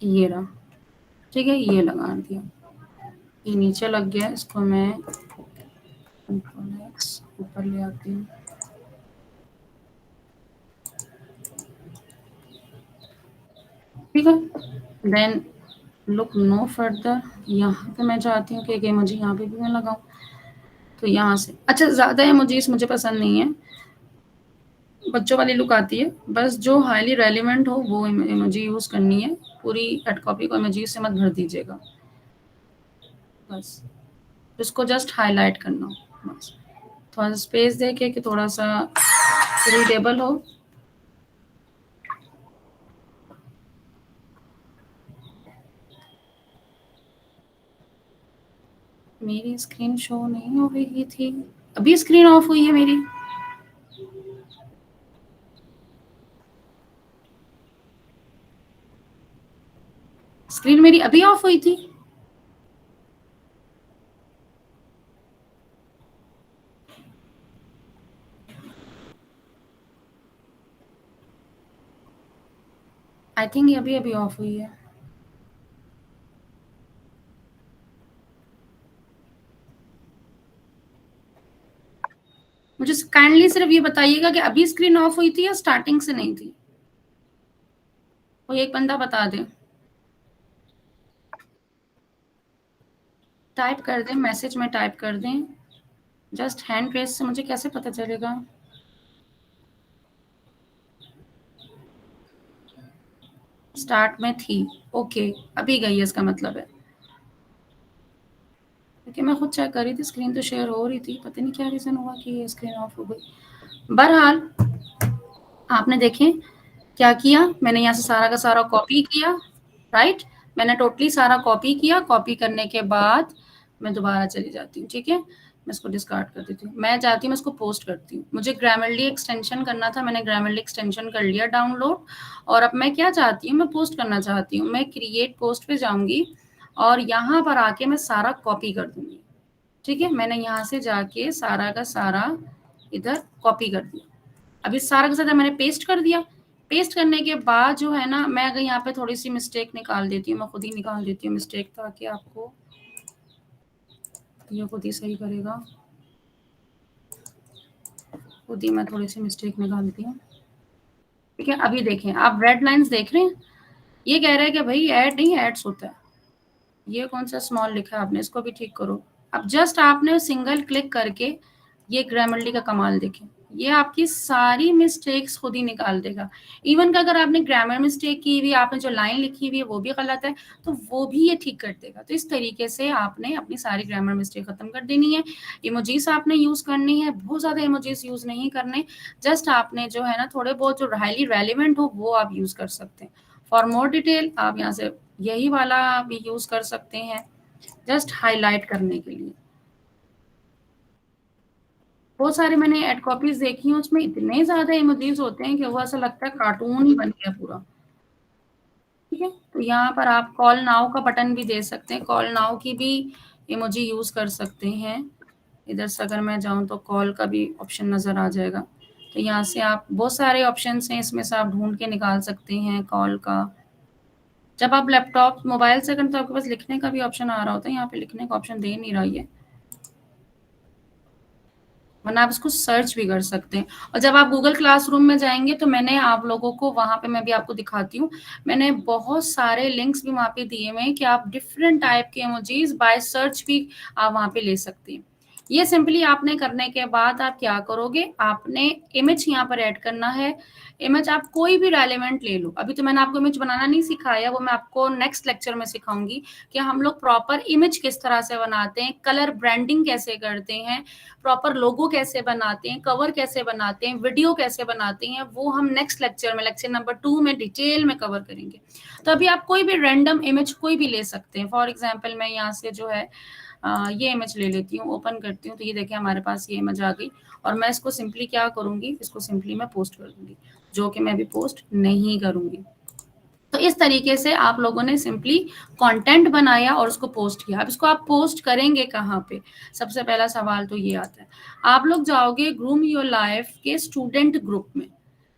S1: ये रहा, ठीक है? ये लगा दिया, ये नीचे लग गया, इसको मैं कंट्रोल एक्स ऊपर ले आती हूँ, ठीक है? देन लुक नो फर्दर, यहाँ पे मैं चाहती हूँ कि एक इमोजी यहाँ पे भी मैं लगाऊं, तो यहाँ से अच्छा, ज़्यादा इमोजीज मुझे पसंद नहीं है, बच्चों वाली लुक आती है, बस जो हाईली रेलिवेंट हो वो इमोजी यूज़ करनी है। पूरी एड कॉपी को इमोजी से मत भर दीजिएगा, बस इसको जस्ट हाईलाइट करना हो, बस थोड़ा सा स्पेस दे के कि थोड़ा सा रीडेबल हो। मेरी स्क्रीन शो नहीं हो रही थी, अभी स्क्रीन ऑफ हुई है मेरी, स्क्रीन मेरी अभी ऑफ हुई थी। आई थिंक ये अभी अभी ऑफ हुई है। मुझे काइंडली सिर्फ ये बताइएगा कि अभी स्क्रीन ऑफ हुई थी या स्टार्टिंग से नहीं थी, कोई एक बंदा बता दे। टाइप कर दें, मैसेज में टाइप कर दें, जस्ट हैंड प्रेस से मुझे कैसे पता चलेगा? स्टार्ट में थी, ओके, अभी गई है इसका मतलब है। क्योंकि मैं खुद चेक कर रही थी, स्क्रीन तो शेयर हो रही थी, पता नहीं क्या रीज़न हुआ कि ये स्क्रीन ऑफ हो गई। बहरहाल आपने देखें क्या किया, मैंने यहाँ से सारा का सारा कॉपी किया, राइट? मैंने टोटली सारा कॉपी किया, कॉपी करने के बाद मैं दोबारा चली जाती हूँ, ठीक है? मैं इसको डिस्कार्ड कर देती हूँ। मैं जाती हूँ, मैं इसको पोस्ट करती हूँ। मुझे ग्रामरली एक्सटेंशन करना था, मैंने ग्रामरली एक्सटेंशन कर लिया डाउनलोड। और अब मैं क्या चाहती हूँ, मैं पोस्ट करना चाहती हूँ। मैं क्रिएट पोस्ट पे जाऊँगी और यहाँ पर आके मैं सारा कॉपी कर दूँगी, ठीक है? मैंने यहाँ से जाके सारा का सारा इधर कॉपी कर दिया। अब इस सारा का सारा मैंने पेस्ट कर दिया। पेस्ट करने के बाद जो है ना, मैं अगर यहाँ पे थोड़ी-सी मिस्टेक निकाल देती हूँ, मैं खुद ही निकाल देती हूँ मिस्टेक, ताकि आपको ये खुद ही सही करेगा। खुद ही मैं थोड़ी-सी मिस्टेक निकालती हूँ। ठीक है, अभी देखें, आप रेड लाइन्स देख रहे हैं? ये कह रहा है कि भई ऐड नहीं, एड्स होता है। ये कौन सा स्मॉल लिखा है आपने, इसको भी ठीक करो। अब जस्ट आपने सिंगल क्लिक करके ये ग्रामरली का कमाल देखें, ये आपकी सारी मिस्टेक्स खुद ही निकाल देगा। इवन का अगर आपने ग्रामर मिस्टेक की हुई, आपने जो लाइन लिखी हुई है वो भी गलत है, तो वो भी ये ठीक कर देगा। तो इस तरीके से आपने अपनी सारी ग्रामर मिस्टेक खत्म कर देनी है। इमोजीज आपने यूज करनी है, बहुत ज्यादा इमोजीज यूज नहीं करने, जस्ट आपने जो है ना थोड़े बहुत जो हाईली रेलिवेंट हो वो आप यूज कर सकते हैं। फॉर मोर डिटेल आप यहाँ से यही वाला भी यूज कर सकते हैं, जस्ट हाईलाइट करने के लिए। बहुत सारे मैंने एड कॉपीज देखी हैं, उसमें इतने ज्यादा इमोजीज होते हैं कि वो ऐसा लगता है कार्टून ही बन गया पूरा। ठीक है, तो यहाँ पर आप कॉल नाउ का बटन भी दे सकते हैं, कॉल नाउ की भी इमोजी यूज कर सकते हैं। इधर से अगर मैं जाऊं तो कॉल का भी ऑप्शन नजर आ जाएगा। तो यहाँ से आप बहुत सारे ऑप्शन हैं, इसमें से आप ढूंढ के निकाल सकते हैं कॉल का। जब आप लैपटॉप मोबाइल से करें तो आपके पास लिखने का भी ऑप्शन आ रहा होता है, यहाँ पे लिखने का ऑप्शन दे नहीं रहा है, वरना आप इसको सर्च भी कर सकते हैं। और जब आप गूगल क्लासरूम में जाएंगे तो मैंने आप लोगों को वहां पे, मैं भी आपको दिखाती हूँ, मैंने बहुत सारे लिंक्स भी वहां पे दिए हुए हैं कि आप डिफरेंट टाइप के इमोजीज बाय सर्च भी आप वहां पे ले सकते हैं। ये सिंपली आपने करने के बाद आप क्या करोगे, आपने इमेज यहाँ पर ऐड करना है। इमेज आप कोई भी रेलिवेंट ले लो, अभी तो मैंने आपको इमेज बनाना नहीं सिखाया, वो मैं आपको नेक्स्ट लेक्चर में सिखाऊंगी कि हम लोग प्रॉपर इमेज किस तरह से बनाते हैं, कलर ब्रांडिंग कैसे करते हैं, प्रॉपर लोगो कैसे बनाते हैं, कवर कैसे बनाते हैं, वीडियो कैसे बनाते हैं, वो हम नेक्स्ट लेक्चर में, लेक्चर नंबर 2 में डिटेल में कवर करेंगे। तो अभी आप कोई भी रैंडम इमेज कोई भी ले सकते हैं। फॉर एग्जांपल मैं यहाँ से जो है ये इमेज ले लेती हूँ, ओपन करती हूँ, तो ये देखिए हमारे पास ये इमेज आ गई। और मैं इसको सिंपली क्या करूंगी, इसको सिंपली मैं पोस्ट कर दूंगी, जो कि मैं अभी पोस्ट नहीं करूंगी। तो इस तरीके से आप लोगों ने सिंपली कंटेंट बनाया और उसको पोस्ट किया। अब इसको आप पोस्ट करेंगे कहाँ पे, सबसे पहला सवाल तो ये आता है। आप लोग जाओगे ग्रूम योर लाइफ के स्टूडेंट ग्रुप में,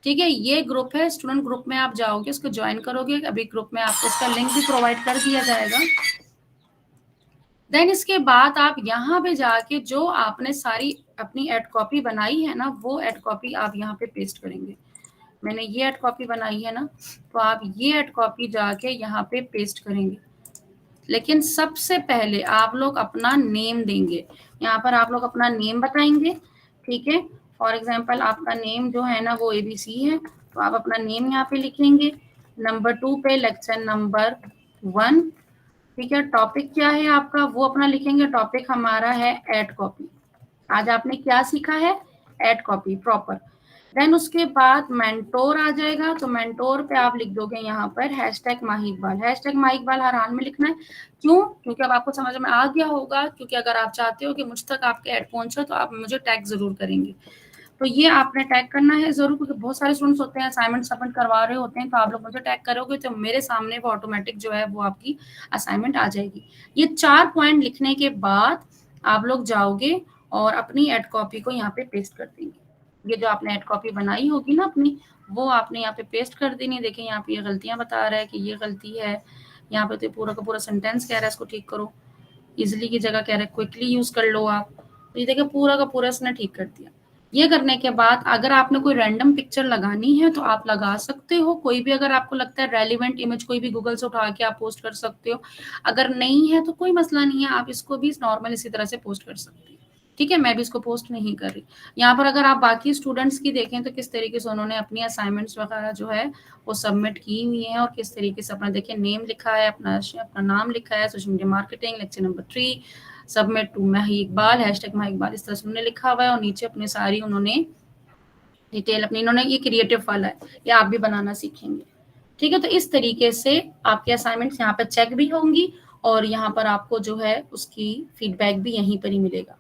S1: ठीक है? ये ग्रुप है, स्टूडेंट ग्रुप में आप जाओगे, उसको ज्वाइन करोगे। अभी ग्रुप में आपको इसका लिंक भी प्रोवाइड कर दिया जाएगा। देन इसके बाद आप यहाँ पे जाके जो आपने सारी अपनी एड कॉपी बनाई है ना, वो एड कॉपी आप यहाँ पे पेस्ट करेंगे। मैंने ये एड कॉपी बनाई है ना, तो आप ये एड कॉपी जाके यहाँ पे पेस्ट करेंगे। लेकिन सबसे पहले आप लोग अपना नेम देंगे, यहाँ पर आप लोग अपना नेम बताएंगे, ठीक है? फॉर एग्जाम्पल आपका नेम जो है ना वो ABC है, तो आप अपना नेम यहाँ पे लिखेंगे। नंबर 2 पे लेक्चर नंबर 1, ठीक है? टॉपिक क्या है आपका वो अपना लिखेंगे, टॉपिक हमारा है एड कॉपी। आज आपने क्या सीखा है, एड कॉपी प्रॉपर। देन उसके बाद मेंटोर आ जाएगा, तो मेंटोर पे आप लिख दोगे यहाँ पर हैशटैग माही इकबाल। हैशटैग माही इकबाल हर हाल में लिखना है। क्यों? क्योंकि अब आपको समझ में आ गया होगा, क्योंकि अगर आप चाहते हो कि मुझ तक आपके ऐड पहुंचे तो आप मुझे टैग जरूर करेंगे। तो ये आपने टैग करना है जरूर, क्योंकि बहुत सारे स्टूडेंट्स होते हैं असाइनमेंट सबमिट करवा रहे होते हैं, तो आप लोग मुझे टैग करोगे तो मेरे सामने वो ऑटोमेटिक जो है वो आपकी असाइनमेंट आ जाएगी। ये 4 पॉइंट लिखने के बाद आप लोग जाओगे और अपनी एड कॉपी को यहाँ पे पेस्ट कर देंगे। ये जो आपने एड कॉपी बनाई होगी ना अपनी, वो आपने यहाँ पे पेस्ट कर देनी। देखिए यहाँ पे ये गलतियां बता रहा है कि ये गलती है, यहाँ पे तो पूरा का पूरा सेंटेंस कह रहा है इसको ठीक करो, इजिली की जगह कह रहा है क्विकली यूज कर लो आप। तो ये देखिए पूरा का पूरा इसने ठीक कर दिया। ये करने के बाद अगर आपने कोई रैंडम पिक्चर लगानी है तो आप लगा सकते हो, कोई भी अगर आपको लगता है रेलिवेंट इमेज कोई भी गूगल से उठा के आप पोस्ट कर सकते हो। अगर नहीं है तो कोई मसला नहीं है, आप इसको भी नॉर्मल इसी तरह से पोस्ट कर सकते हैं। ठीक है, मैं भी इसको पोस्ट नहीं कर रही। यहाँ पर अगर आप बाकी स्टूडेंट्स की देखें तो किस तरीके से उन्होंने अपनी असाइनमेंट्स वगैरह जो है वो सबमिट की हुई है, और किस तरीके से अपना देखिए नेम लिखा है, अपना अपना नाम लिखा है, social media marketing lecture number 3, submit to Mahi Iqbal, hashtag Mahi Iqbal, इस तरह से उन्होंने लिखा हुआ है और नीचे अपने सारी उन्होंने डिटेल अपनी, इन्होंने ये क्रिएटिव वाला है, ये आप भी बनाना सीखेंगे। ठीक है, तो इस तरीके से आपके असाइनमेंट्स यहाँ पर चेक भी होंगी और यहाँ पर आपको जो है उसकी फीडबैक भी यहीं पर ही मिलेगा।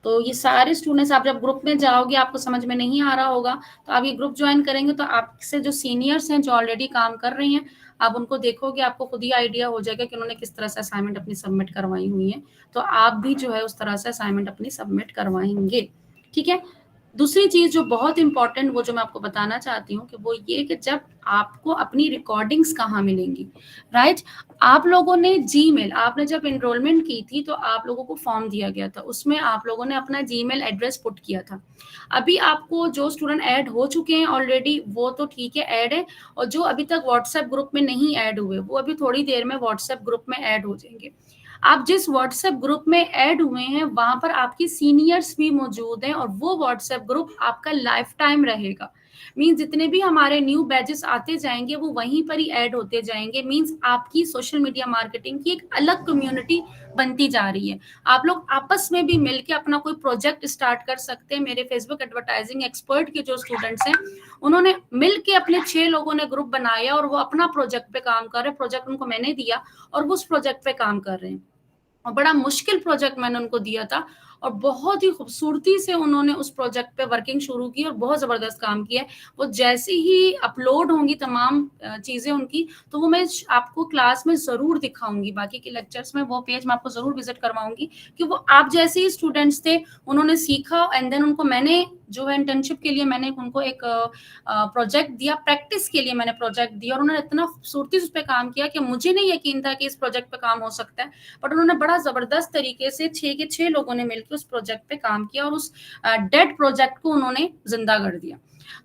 S1: तो ये सारे स्टूडेंट्स, आप जब ग्रुप में जाओगे आपको समझ में नहीं आ रहा होगा तो आप ये ग्रुप ज्वाइन करेंगे तो आपसे जो सीनियर्स हैं जो ऑलरेडी काम कर रहे हैं आप उनको देखोगे, आपको खुद ही आइडिया हो जाएगा कि उन्होंने किस तरह से असाइनमेंट अपनी सबमिट करवाई हुई है, तो आप भी जो है उस तरह से असाइनमेंट अपनी सबमिट करवाएंगे। ठीक है, दूसरी चीज जो बहुत इंपॉर्टेंट वो जो मैं आपको बताना चाहती हूँ कि वो ये कि जब आपको अपनी रिकॉर्डिंग्स कहाँ मिलेंगी, राइट? आप लोगों ने जीमेल, आपने जब एनरोलमेंट की थी तो आप लोगों को फॉर्म दिया गया था, उसमें आप लोगों ने अपना जीमेल एड्रेस पुट किया था। अभी आपको जो स्टूडेंट ऐड हो चुके हैं ऑलरेडी वो तो ठीक है, ऐड है, और जो अभी तक व्हाट्सएप ग्रुप में नहीं ऐड हुए वो अभी थोड़ी देर में व्हाट्सएप ग्रुप में ऐड हो जाएंगे। आप जिस व्हाट्सएप ग्रुप में ऐड हुए हैं वहां पर आपकी सीनियर्स भी मौजूद हैं और वो व्हाट्सएप ग्रुप आपका लाइफ टाइम रहेगा। मींस जितने भी हमारे न्यू बैचेस आते जाएंगे वो वहीं पर ही ऐड होते जाएंगे। मींस आपकी सोशल मीडिया मार्केटिंग की एक अलग कम्युनिटी बनती जा रही है। आप लोग आपस में भी मिलकर अपना कोई प्रोजेक्ट स्टार्ट कर सकते हैं। मेरे फेसबुक एडवर्टाइजिंग एक्सपर्ट के जो स्टूडेंट्स हैं उन्होंने मिलके अपने 6 लोगों ने ग्रुप बनाया और वो अपना प्रोजेक्ट पे काम कर रहे हैं। प्रोजेक्ट उनको मैंने दिया और वो उस प्रोजेक्ट पे काम कर रहे हैं और बड़ा मुश्किल प्रोजेक्ट मैंने उनको दिया था और बहुत ही खूबसूरती से उन्होंने उस प्रोजेक्ट पे वर्किंग शुरू की और बहुत जबरदस्त काम किया है। वो जैसे ही अपलोड होंगी तमाम चीजें उनकी तो वो मैं आपको क्लास में जरूर दिखाऊंगी, बाकी के लेक्चर्स में वो पेज मैं आपको जरूर विजिट करवाऊंगी कि वो आप जैसे ही स्टूडेंट्स थे उन्होंने सीखा एंड देन उनको मैंने जो है इंटर्नशिप के लिए मैंने उनको एक प्रोजेक्ट दिया, प्रैक्टिस के लिए मैंने प्रोजेक्ट दिया और उन्होंने इतना खूबसूरती से उस पर काम किया कि मुझे नहीं यकीन था कि इस प्रोजेक्ट पे काम हो सकता है, बट उन्होंने बड़ा जबरदस्त तरीके से 6 के 6 लोगों ने मिलकर उस प्रोजेक्ट पे काम किया और उस डेड प्रोजेक्ट को उन्होंने जिंदा कर दिया।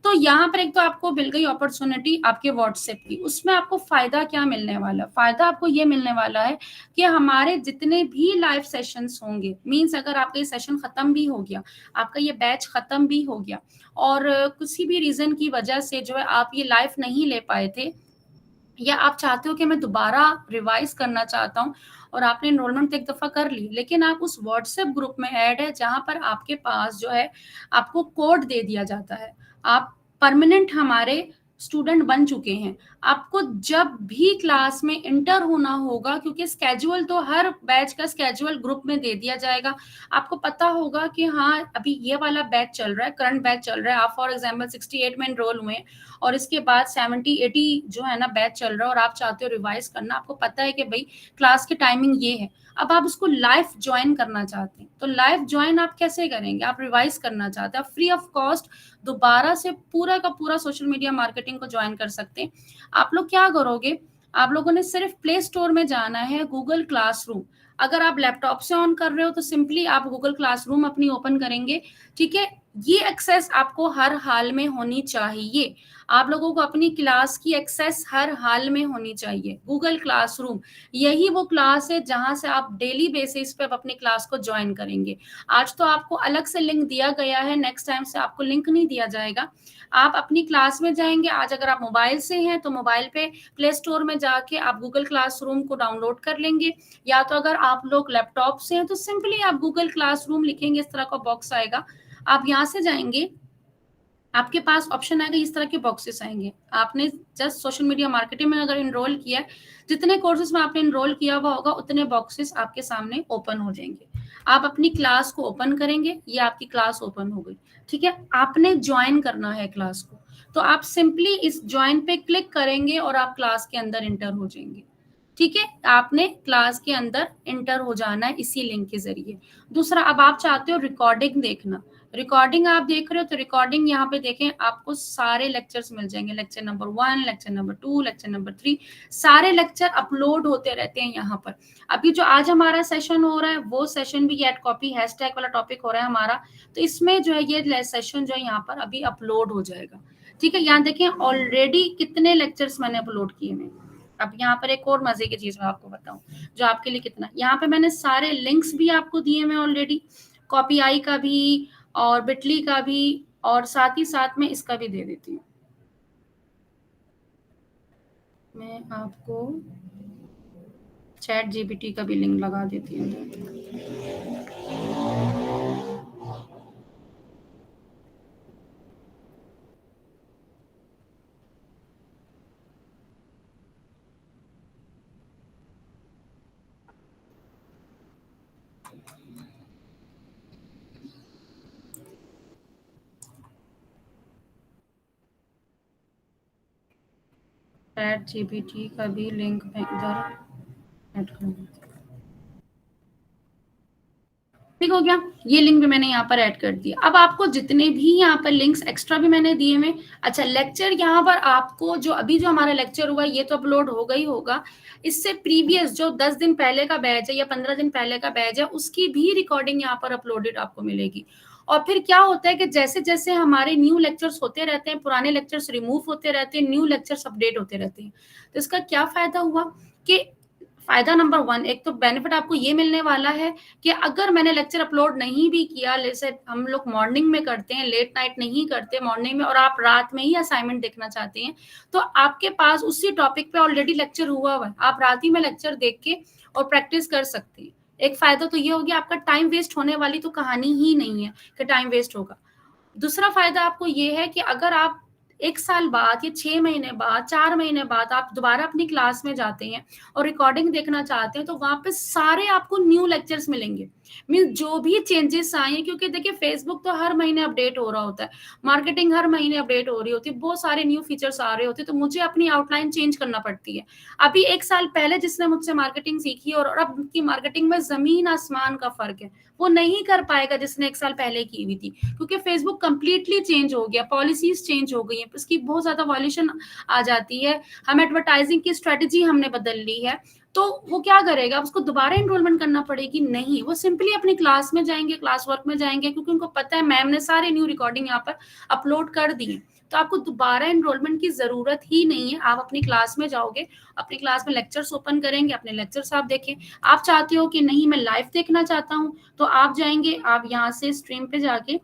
S1: तो यहाँ पर एक तो आपको मिल गई अपॉर्चुनिटी आपके व्हाट्सएप की, उसमें आपको फायदा क्या मिलने वाला है? फायदा आपको ये मिलने वाला है कि हमारे जितने भी लाइव सेशंस होंगे, मींस अगर आपका ये सेशन खत्म भी हो गया, आपका ये बैच खत्म भी हो गया और किसी भी रीजन की वजह से जो है आप ये लाइव नहीं ले पाए थे या आप चाहते हो कि मैं दोबारा रिवाइज करना चाहता हूँ और आपने एनरोलमेंट एक दफा कर ली लेकिन आप उस व्हाट्सएप ग्रुप में ऐड है जहां पर आपके पास जो है आपको कोड दे दिया जाता है, आप परमानेंट हमारे स्टूडेंट बन चुके हैं। आपको जब भी क्लास में इंटर होना होगा, क्योंकि स्केड्यूल तो हर बैच का स्केड्यूल ग्रुप में दे दिया जाएगा, आपको पता होगा कि हाँ अभी ये वाला बैच चल रहा है, करंट बैच चल रहा है, आप फॉर एग्जाम्पल 68 में एनरोल हुए और इसके बाद 70-80 जो है ना बैच चल रहा है और आप चाहते हो रिवाइज करना, आपको पता है कि भाई क्लास की टाइमिंग ये है, अब आप उसको लाइव ज्वाइन करना चाहते हैं तो लाइव ज्वाइन आप कैसे करेंगे? आप रिवाइज करना चाहते हैं, आप फ्री ऑफ कॉस्ट दोबारा से पूरा का पूरा सोशल मीडिया मार्केटिंग को ज्वाइन कर सकते हैं। आप लोग क्या करोगे, आप लोगों ने सिर्फ प्ले स्टोर में जाना है, गूगल क्लासरूम, अगर आप लैपटॉप से ऑन कर रहे हो तो सिंपली आप गूगल क्लासरूम अपनी ओपन करेंगे। ठीक है, ये एक्सेस आपको हर हाल में होनी चाहिए, आप लोगों को अपनी क्लास की एक्सेस हर हाल में होनी चाहिए। गूगल क्लासरूम यही वो क्लास है जहां से आप डेली बेसिस पे अपनी क्लास को ज्वाइन करेंगे। आज तो आपको अलग से लिंक दिया गया है, नेक्स्ट टाइम से आपको लिंक नहीं दिया जाएगा। आप अपनी क्लास में जाएंगे, आज अगर आप मोबाइल से हैं तो मोबाइल पे प्ले स्टोर में जाके आप गूगल क्लासरूम को डाउनलोड कर लेंगे, या तो अगर आप लोग लैपटॉप से हैं तो सिंपली आप गूगल क्लासरूम लिखेंगे, इस तरह का बॉक्स आएगा, आप यहाँ से जाएंगे, आपके पास ऑप्शन आएगा, इस तरह के बॉक्सेस आएंगे। आपने जस्ट सोशल मीडिया मार्केटिंग में अगर एनरोल किया है, जितने कोर्सेज में आपने एनरोल किया हुआ होगा उतने बॉक्सेस आपके सामने ओपन हो जाएंगे। आप अपनी क्लास को ओपन करेंगे, ये आपकी क्लास ओपन हो गई। ठीक है, आपने ज्वाइन करना है क्लास को, तो आप सिंपली इस ज्वाइन पे क्लिक करेंगे और आप क्लास के अंदर इंटर हो जाएंगे। ठीक है, आपने क्लास के अंदर इंटर हो जाना है इसी लिंक के जरिए। दूसरा, अब आप चाहते हो रिकॉर्डिंग देखना, रिकॉर्डिंग आप देख रहे हो तो रिकॉर्डिंग यहाँ पे देखें, आपको सारे लेक्चर्स मिल जाएंगे, lecture number 1, lecture number 2, lecture number 3, सारे लेक्चर अपलोड होते रहते हैं यहाँ पर। अभी जो आज हमारा सेशन हो रहा है वो सेशन भी एड कॉपी हैशटैग वाला टॉपिक हो रहा है हमारा, तो इसमें जो है ये सेशन जो है यहाँ पर अभी अपलोड हो जाएगा। ठीक है, यहाँ देखें ऑलरेडी कितने लेक्चर्स मैंने अपलोड किए हैं। अब यहाँ पर एक और मजे की चीज मैं आपको बताऊं जो आपके लिए कितना, यहाँ पे मैंने सारे लिंक्स भी आपको दिए मैं ऑलरेडी, कॉपी आई का भी और बिटली का भी, और साथ ही साथ में इसका भी दे देती हूँ मैं आपको। चैट जीपीटी का भी लिंक लगा देती हूँ। चैट जीपीटी का भी लिंक मैं इधर ऐड कर दूँ। ठीक हो गया, ये लिंक भी मैंने यहाँ पर ऐड कर दिया। अब आपको जितने भी यहाँ पर लिंक्स एक्स्ट्रा भी मैंने दिए में, अच्छा लेक्चर यहाँ पर आपको जो अभी जो हमारा लेक्चर हुआ ये तो अपलोड होगा ही होगा, इससे प्रीवियस जो 10 दिन पहले का बैच है या 15 दिन पहले का बैच है उसकी भी रिकॉर्डिंग यहाँ पर अपलोडेड आपको मिलेगी। और फिर क्या होता है कि जैसे जैसे हमारे न्यू लेक्चर्स होते रहते हैं, पुराने लेक्चर्स रिमूव होते रहते हैं, न्यू लेक्चर्स अपडेट होते रहते हैं। तो इसका क्या फायदा हुआ कि फायदा नंबर 1, एक तो बेनिफिट आपको ये मिलने वाला है कि अगर मैंने लेक्चर अपलोड नहीं भी किया, जैसे हम लोग मॉर्निंग में करते हैं, लेट नाइट नहीं करते मॉर्निंग में, और आप रात में ही असाइनमेंट देखना चाहते हैं, तो आपके पास उसी टॉपिक पे ऑलरेडी लेक्चर हुआ हुआ है, आप रात ही में लेक्चर देख के और प्रैक्टिस कर सकते हैं। एक फायदा तो ये हो गया, आपका टाइम वेस्ट होने वाली तो कहानी ही नहीं है कि टाइम वेस्ट होगा। दूसरा फायदा आपको ये है कि अगर आप 1 साल बाद या 6 महीने बाद, 4 महीने बाद आप दोबारा अपनी क्लास में जाते हैं और रिकॉर्डिंग देखना चाहते हैं, तो वहां पे सारे आपको न्यू लेक्चर्स मिलेंगे, मीन जो भी चेंजेस आए हैं, क्योंकि देखिए फेसबुक तो हर महीने अपडेट हो रहा होता है, मार्केटिंग हर महीने अपडेट हो रही होती है, बहुत सारे न्यू फीचर्स आ रहे होते हैं, तो मुझे अपनी आउटलाइन चेंज करना पड़ती है। अभी 1 साल पहले जिसने मुझसे मार्केटिंग सीखी और अब की मार्केटिंग में जमीन आसमान का फर्क है, वो नहीं कर पाएगा जिसने 1 साल पहले की हुई थी, क्योंकि फेसबुक कंप्लीटली चेंज हो गया, पॉलिसीज चेंज हो गई है, उसकी बहुत ज्यादा वॉल्यूशन आ जाती है, हम एडवर्टाइजिंग की स्ट्रेटेजी हमने बदल ली है, तो वो क्या करेगा, उसको दोबारा एनरोलमेंट करना पड़ेगी? नहीं, वो सिंपली अपनी क्लास में जाएंगे, क्लास वर्क में जाएंगे, क्योंकि उनको पता है मैम ने सारे न्यू रिकॉर्डिंग यहाँ पर अपलोड कर दी है, तो आपको दोबारा एनरोलमेंट की जरूरत ही नहीं है। आप अपनी क्लास में जाओगे, अपनी क्लास में लेक्चर्स ओपन करेंगे, अपने लेक्चर्स आप देखें। आप चाहते हो कि नहीं मैं लाइव देखना चाहता हूँ, तो आप जाएंगे, आप यहाँ से स्ट्रीम पे जाके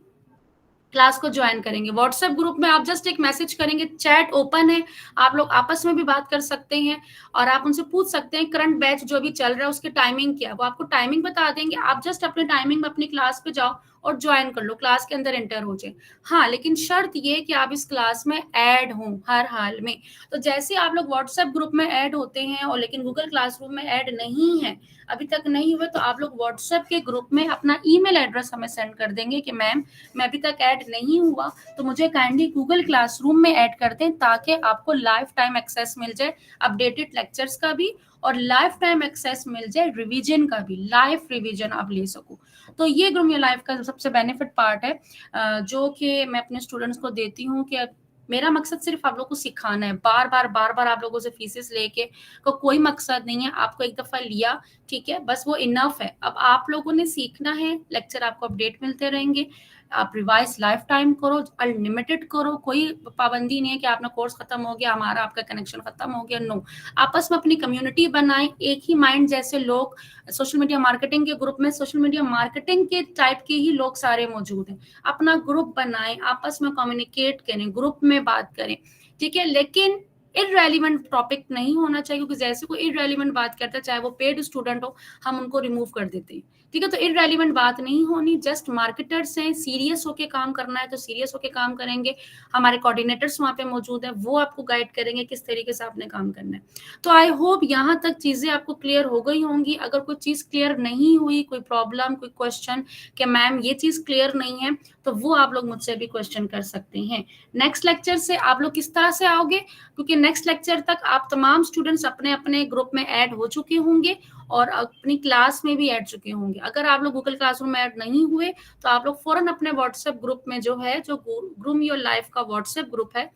S1: क्लास को ज्वाइन करेंगे, व्हाट्सएप ग्रुप में आप जस्ट एक मैसेज करेंगे, चैट ओपन है, आप लोग आपस में भी बात कर सकते हैं, और आप उनसे पूछ सकते हैं करंट बैच जो भी चल रहा है उसकी टाइमिंग क्या है, वो आपको टाइमिंग बता देंगे, आप जस्ट अपने टाइमिंग में अपनी क्लास पे जाओ और ज्वाइन कर लो, क्लास के अंदर एंटर हो जाए। हाँ, लेकिन शर्त ये कि आप इस क्लास में ऐड हों हर हाल में। तो जैसे आप लोग व्हाट्सएप ग्रुप में ऐड होते हैं और लेकिन गूगल क्लासरूम में ऐड नहीं है, अभी तक नहीं हुए, तो आप लोग व्हाट्सएप के ग्रुप में अपना ईमेल एड्रेस हमें सेंड कर देंगे कि मैम मैं अभी तक ऐड नहीं हुआ, तो मुझे काइंडली गूगल क्लासरूम में ऐड कर दें, ताकि आपको लाइफ टाइम एक्सेस मिल जाए अपडेटेड लेक्चर्स का भी, और लाइफ टाइम एक्सेस मिल जाए रिवीजन का भी, लाइव रिवीजन आप ले सको। तो ये ग्रूम योर लाइफ का सबसे बेनिफिट पार्ट है, जो कि मैं अपने स्टूडेंट्स को देती हूँ कि मेरा मकसद सिर्फ आप लोग को सिखाना है, बार बार आप लोगों से फीसेस लेके को कोई मकसद नहीं है, आपको एक दफा लिया, ठीक है, बस वो इनफ है। अब आप लोगों ने सीखना है, लेक्चर आपको अपडेट मिलते रहेंगे, आप रिवाइज लाइफ टाइम करो, अनलिमिटेड करो, कोई पाबंदी नहीं है कि आपने कोर्स खत्म हो गया, हमारा आपका कनेक्शन खत्म हो गया, नो। आपस में अपनी कम्युनिटी बनाएं, एक ही माइंड जैसे लोग, सोशल मीडिया मार्केटिंग के ग्रुप में सोशल मीडिया मार्केटिंग के टाइप के ही लोग सारे मौजूद हैं, अपना ग्रुप बनाएं, आपस में कम्युनिकेट करें, ग्रुप में बात करें, ठीक है, लेकिन इररेलीवेंट टॉपिक नहीं होना चाहिए, क्योंकि जैसे कोई इररेलीवेंट बात करता है, चाहे वो पेड स्टूडेंट हो, हम उनको रिमूव कर देते हैं, ठीक है। तो इररेलीवेंट बात नहीं होनी, जस्ट मार्केटर्स हैं, सीरियस होके काम करना है तो सीरियस होके काम करेंगे, हमारे कोऑर्डिनेटर्स वहां पे मौजूद है, वो आपको गाइड करेंगे किस तरीके से आपने काम करना है। तो आई होप यहाँ तक चीजें आपको क्लियर हो गई होंगी। अगर कोई चीज क्लियर नहीं हुई, कोई प्रॉब्लम, कोई क्वेश्चन कि मैम ये चीज क्लियर नहीं है, तो वो आप लोग मुझसे भी क्वेश्चन कर सकते हैं। नेक्स्ट लेक्चर से आप लोग किस तरह से आओगे, क्योंकि नेक्स्ट लेक्चर तक आप तमाम स्टूडेंट्स अपने अपने ग्रुप में ऐड हो चुके होंगे और अपनी क्लास में भी ऐड चुके होंगे। अगर आप लोग गूगल क्लासरूम में ऐड नहीं हुए, तो आप लोग फौरन अपने व्हाट्सएप ग्रुप में जो है, जो ग्रूम योर लाइफ का व्हाट्सएप ग्रुप है,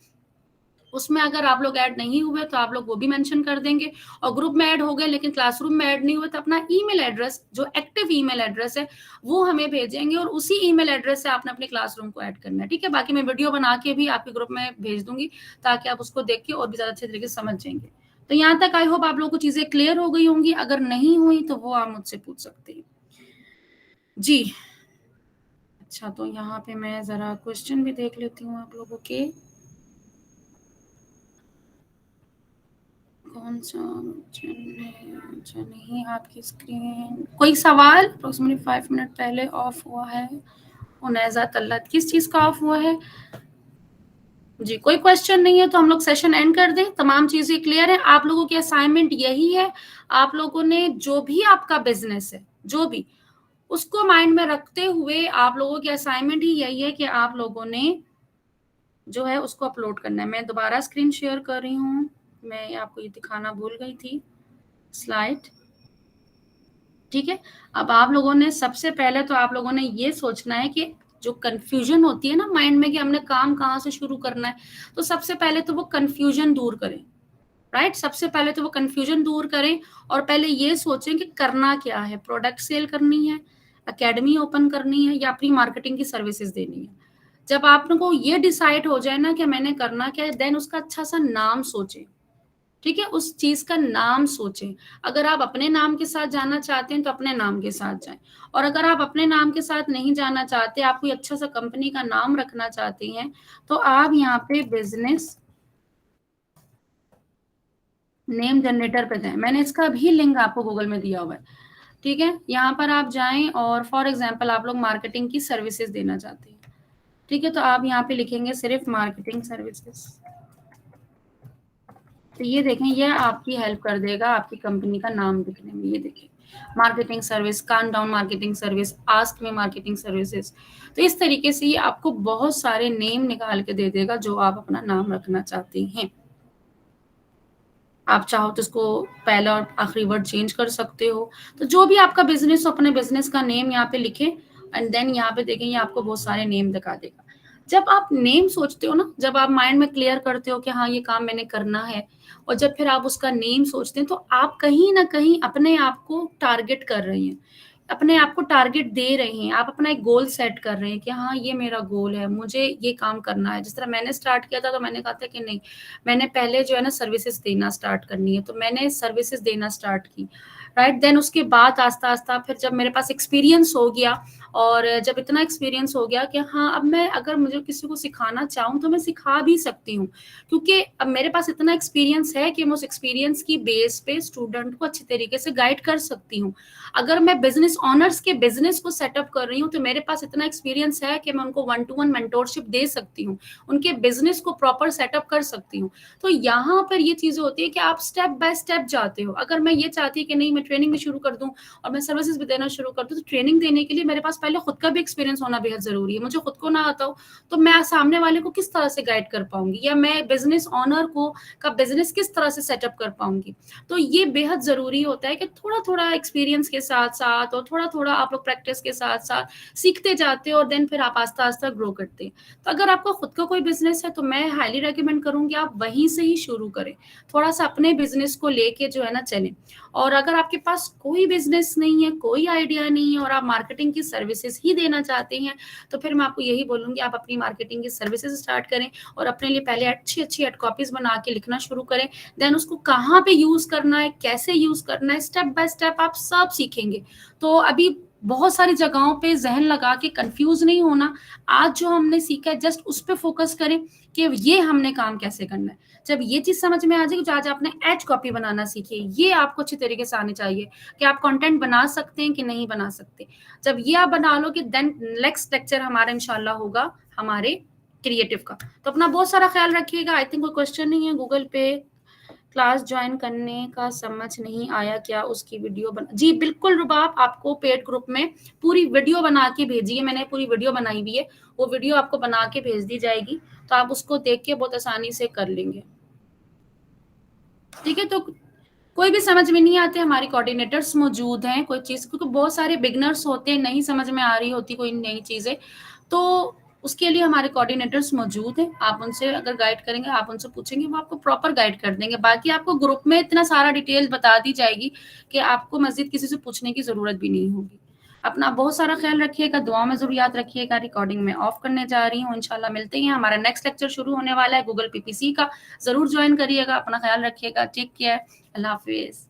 S1: उसमें अगर आप लोग ऐड नहीं हुए तो आप लोग वो भी मेंशन कर देंगे, और ग्रुप में ऐड हो गए लेकिन क्लासरूम में ऐड नहीं हुए, तो अपना ईमेल एड्रेस जो एक्टिव ईमेल एड्रेस है वो हमें भेजेंगे, और उसी ईमेल एड्रेस से आपने अपने क्लासरूम को ऐड करना है, ठीक है। बाकी मैं वीडियो बना के भी आपके ग्रुप में भेज दूंगी, ताकि आप उसको देख के और भी ज्यादा अच्छे तरीके से समझ जाएंगे। तो यहाँ तक आई होप आप लोगों को चीजें क्लियर हो गई होंगी, अगर नहीं हुई तो वो आप मुझसे पूछ सकते हैं जी। अच्छा, तो यहाँ पे मैं जरा क्वेश्चन भी देख लेती हूँ आप लोगों के, कौन अच्छा नहीं, आपकी स्क्रीन कोई सवाल अप्रोक्सीमेटली 5 मिनट पहले ऑफ हुआ है। उनैजा तल्लत किस चीज का ऑफ हुआ है जी? कोई क्वेश्चन नहीं है तो हम लोग सेशन एंड कर दें। तमाम चीजें क्लियर है। आप लोगों की असाइनमेंट यही है, आप लोगों ने जो भी आपका बिजनेस है जो भी, उसको माइंड में रखते हुए आप लोगों की असाइनमेंट ही यही है कि आप लोगों ने जो है उसको अपलोड करना है। मैं दोबारा स्क्रीन शेयर कर रही हूँ, मैं आपको ये दिखाना भूल गई थी स्लाइड। ठीक है, अब आप लोगों ने सबसे पहले तो आप लोगों ने ये सोचना है कि जो कंफ्यूजन होती है ना माइंड में कि हमने काम कहाँ से शुरू करना है, तो सबसे पहले तो वो कंफ्यूजन दूर करें। राइट, सबसे पहले तो वो कंफ्यूजन दूर करें और पहले ये सोचें कि करना क्या है, प्रोडक्ट सेल करनी है, एकेडमी ओपन करनी है या अपनी मार्केटिंग की सर्विसेज देनी है। जब आप लोगों को ये डिसाइड हो जाए ना कि मैंने करना क्या है, देन उसका अच्छा सा नाम सोचें। ठीक है, उस चीज का नाम सोचें। अगर आप अपने नाम के साथ जाना चाहते हैं तो अपने नाम के साथ जाएं, और अगर आप अपने नाम के साथ नहीं जाना चाहते, आप कोई अच्छा सा कंपनी का नाम रखना चाहते हैं, तो आप यहाँ पे बिजनेस नेम जनरेटर पे जाएं। मैंने इसका भी लिंक आपको गूगल में दिया हुआ है। ठीक है, यहाँ पर आप जाएं और फॉर एग्जाम्पल आप लोग मार्केटिंग की सर्विसेज देना चाहते हैं। ठीक है, तो आप यहाँ पे लिखेंगे सिर्फ मार्केटिंग सर्विसेज। तो ये देखें, ये आपकी हेल्प कर देगा आपकी कंपनी का नाम लिखने में। ये देखिए, मार्केटिंग सर्विस, कान डाउन मार्केटिंग सर्विस, आस्क में मार्केटिंग सर्विसेज। तो इस तरीके से ये आपको बहुत सारे नेम निकाल के दे देगा जो आप अपना नाम रखना चाहते हैं। आप चाहो तो इसको पहला और आखिरी वर्ड चेंज कर सकते हो। तो जो भी आपका बिजनेस हो, अपने बिजनेस का नेम यहाँ पे लिखें एंड देन यहाँ पे देखें, ये आपको बहुत सारे नेम दिखा देगा। जब आप नेम सोचते हो ना, जब आप माइंड में क्लियर करते हो कि हाँ ये काम मैंने करना है, और जब फिर आप उसका नेम सोचते हैं, तो आप कहीं ना कहीं अपने आप को टारगेट कर रहे हैं, अपने आप को टारगेट दे रहे हैं, आप अपना एक गोल सेट कर रहे हैं कि हाँ ये मेरा गोल है, मुझे ये काम करना है। जिस तरह मैंने स्टार्ट किया था, तो मैंने कहा था कि नहीं, मैंने पहले जो है ना सर्विसेज देना स्टार्ट करनी है, तो मैंने सर्विसेज देना स्टार्ट की। राइट, देन उसके बाद आस्ता आस्ता फिर जब मेरे पास एक्सपीरियंस हो गया, और जब इतना एक्सपीरियंस हो गया कि हाँ अब मैं अगर मुझे किसी को सिखाना चाहूँ तो मैं सिखा भी सकती हूँ, क्योंकि अब मेरे पास इतना एक्सपीरियंस है कि मैं उस एक्सपीरियंस की बेस पे स्टूडेंट को अच्छी तरीके से गाइड कर सकती हूँ। अगर मैं बिजनेस ऑनर्स के बिजनेस को सेटअप कर रही हूँ, तो मेरे पास इतना एक्सपीरियंस है कि मैं उनको 1-to-1 मेंटोरशिप दे सकती हूँ, उनके बिजनेस को प्रॉपर सेटअप कर सकती हूँ। तो यहाँ पर ये चीजें होती है कि आप स्टेप बाय स्टेप जाते हो। अगर मैं ये चाहती कि नहीं मैं ट्रेनिंग भी शुरू कर दूं और मैं सर्विसेज भी देना शुरू कर दूं, तो ट्रेनिंग देने के लिए मेरे पास पहले खुद का भी एक्सपीरियंस होना बेहद जरूरी है। मुझे खुद को ना आता हो तो मैं सामने वाले को किस तरह से गाइड कर पाऊंगी, या मैं बिजनेस ऑनर को का बिजनेस किस तरह से सेटअप कर पाऊंगी। तो ये बेहद जरूरी होता है कि थोड़ा थोड़ा एक्सपीरियंस के साथ साथ और थोड़ा थोड़ा आप लोग प्रैक्टिस के साथ साथ सीखते जाते हो, और देन फिर आप आस्ता आस्ता ग्रो करते हैं। तो अगर आपका खुद का कोई बिजनेस है तो मैं हाईली रेकमेंड करूंगी आप वहीं से ही शुरू करें, थोड़ा सा अपने बिजनेस को लेके जो है ना चलें। और अगर आपके पास कोई बिजनेस नहीं है, कोई आइडिया नहीं है, और आप मार्केटिंग की सर्विसेज ही देना चाहते हैं, तो फिर मैं आपको यही बोलूंगी आप अपनी मार्केटिंग की सर्विसेज स्टार्ट करें और अपने लिए पहले अच्छी अच्छी एड कॉपीज बना के लिखना शुरू करें। देन उसको कहाँ पे यूज करना है, कैसे यूज करना है, स्टेप बाय स्टेप आप सब सीखेंगे। तो अभी बहुत सारी जगहों पे जहन लगा के कंफ्यूज नहीं होना। आज जो हमने सीखा है जस्ट उस पर फोकस करें कि ये हमने काम कैसे करना है। जब ये चीज समझ में आ जाएगी, जो आज आपने एज कॉपी बनाना सीखी है, ये आपको अच्छी तरीके से आनी चाहिए कि आप कंटेंट बना सकते हैं कि नहीं बना सकते। जब ये आप बना लोगे, देन नेक्स्ट लेक्चर हमारा इंशाल्लाह होगा हमारे क्रिएटिव का। तो अपना बहुत सारा ख्याल रखिएगा। आई थिंक कोई क्वेश्चन नहीं है। गूगल पे क्लास ज्वाइन करने का समझ नहीं आया, क्या उसकी वीडियो बना? जी बिल्कुल रुबाब, आपको पेड ग्रुप में पूरी वीडियो बना के भेजिए, मैंने पूरी वीडियो बनाई हुई है, वो वीडियो आपको बना के भेज दी जाएगी, तो आप उसको देख के बहुत आसानी से कर लेंगे। ठीक है, तो कोई भी समझ में नहीं आते, हमारे कोऑर्डिनेटर्स मौजूद हैं। कोई चीज, क्योंकि बहुत सारे बिगनर्स होते हैं, नहीं समझ में आ रही होती कोई नई चीजें, तो उसके लिए हमारे कोऑर्डिनेटर्स मौजूद हैं। आप उनसे अगर गाइड करेंगे, आप उनसे पूछेंगे, वो आपको प्रॉपर गाइड कर देंगे। बाकी आपको ग्रुप में इतना सारा डिटेल बता दी जाएगी कि आपको मजीद किसी से पूछने की जरूरत भी नहीं होगी। अपना बहुत सारा ख्याल रखिएगा, दुआ में जरूर याद रखिएगा। रिकॉर्डिंग में ऑफ करने जा रही हूँ, इंशाल्लाह मिलते हैं। हमारा नेक्स्ट लेक्चर शुरू होने वाला है गूगल पीपीसी का, जरूर ज्वाइन करिएगा। अपना ख्याल रखिएगा, टेक केयर, अल्लाह हाफिज।